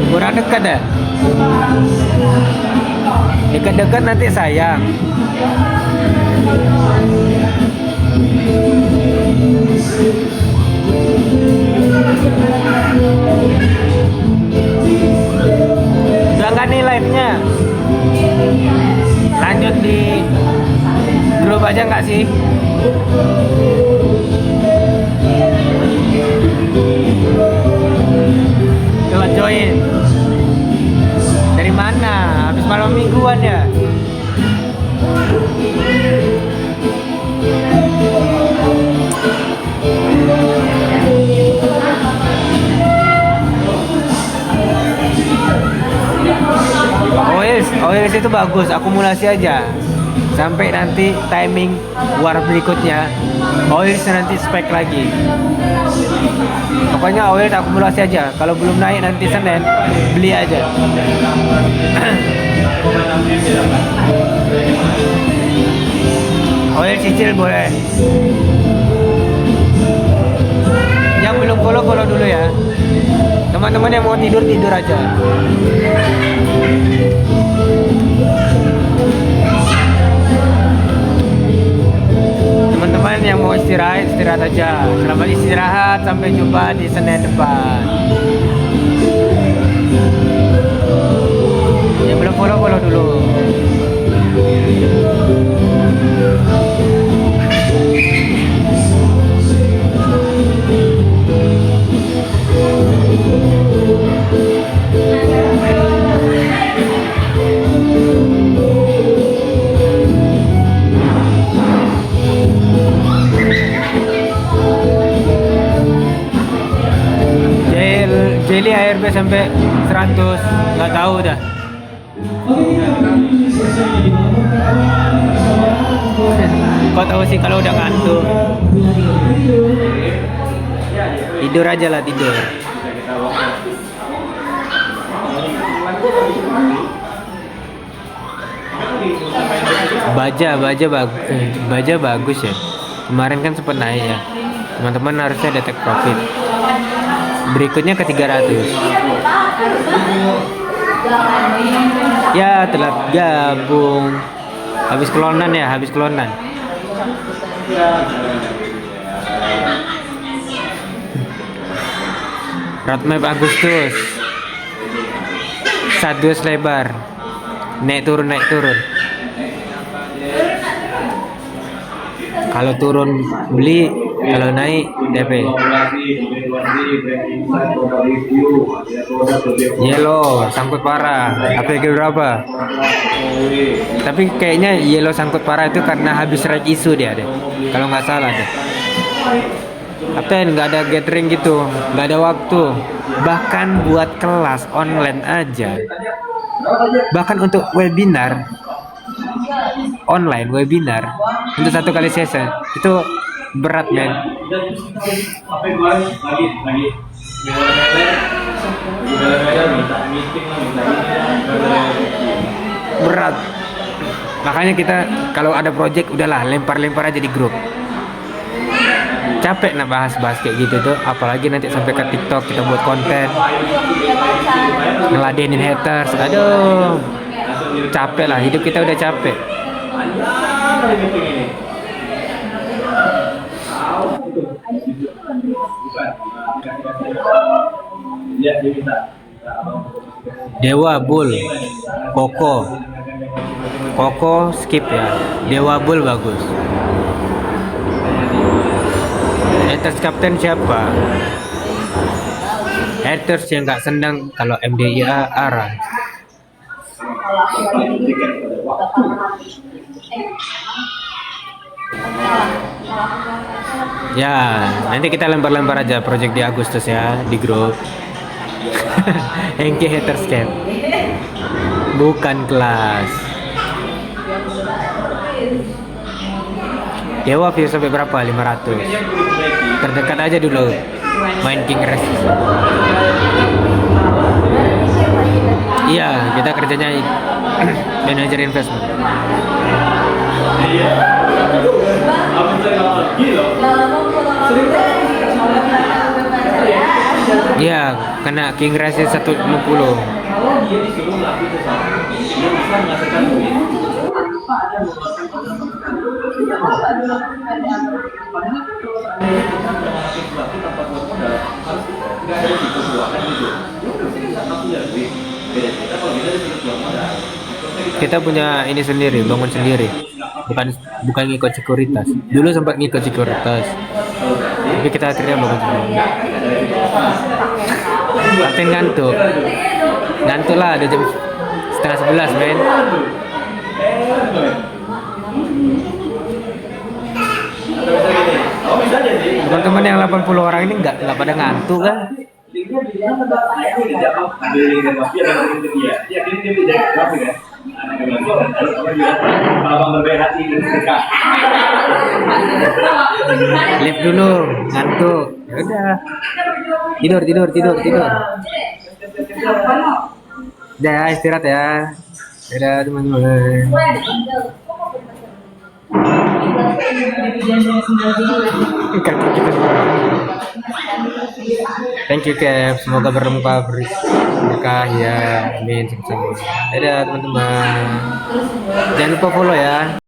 Kurang dekat dah. Dekat-dekat nanti sayang. Udah nggak nih live-nya? aja nggak sih? Coba join. Dari mana? Habis malam mingguan ya? OLS itu bagus, akumulasi aja. Sampai nanti timing war berikutnya, OLS nanti spek lagi. Pokoknya OLS akumulasi aja. Kalau belum naik nanti Senin, beli aja. OLS cicil boleh. Yang belum follow dulu ya. Teman-teman yang mau tidur aja. Teman-teman yang mau istirahat aja. Selamat istirahat, sampai jumpa di Senin depan. Yang belum follow dulu. Jelly ARB sampai 100, nggak tahu dah. Kau tahu sih kalau udah ngantuk. Tidur aja lah, tidur. Baja bagus ya. Kemarin kan sempat naik ya. Teman-teman harusnya ada take profit. Berikutnya ke 300. Ya, telat gabung. Habis kelonan ya, habis kelonan. Roadmap Agustus. 1 lebar. Naik turun. Kalau turun beli, kalau naik DP. Yellow sangkut parah. APG berapa? Tapi kayaknya yellow sangkut parah itu karena habis ride isu dia deh. Kalau nggak salah deh. Kapten nggak ada gathering gitu, nggak ada waktu. Bahkan buat kelas online aja. Bahkan untuk webinar online untuk 1 kali session itu berat men. Berat. Makanya kita kalau ada project udahlah lempar aja di grup. Capek bahas kayak gitu tuh, apalagi nanti sampai ke TikTok kita buat konten ngeladenin haters. Aduh, capek lah, hidup kita udah capek. Dewa Bull, Koko skip ya. Dewa Bull bagus. Haters kapten siapa? Haters yang nggak senang kalau MDIA arah. Ya, nanti kita lempar aja project di Agustus ya di grup. Hengki haters camp. Bukan kelas. Dewa view sampai berapa? 500. Terdekat aja dulu. Main King Rest. Iya, kita kerjanya manajer investment. Iya, kena King Rest 150. Kita punya ini sendiri, bangun sendiri. bukan ngikut sekuritas. Dulu sempat ngikut sekuritas, tapi kita akhirnya belum. Tapi ngantuk lah, ada jam setengah 11 men. Teman-teman yang 80 orang ini nggak pada ngantuk kan? Lift dulu, ngantuk. Ya udah. Tidur. Udah ya, istirahat ya. Dadah teman-teman. Thank you Kev, semoga berkah ya, amin sama-sama. Dadah teman-teman, jangan lupa follow ya.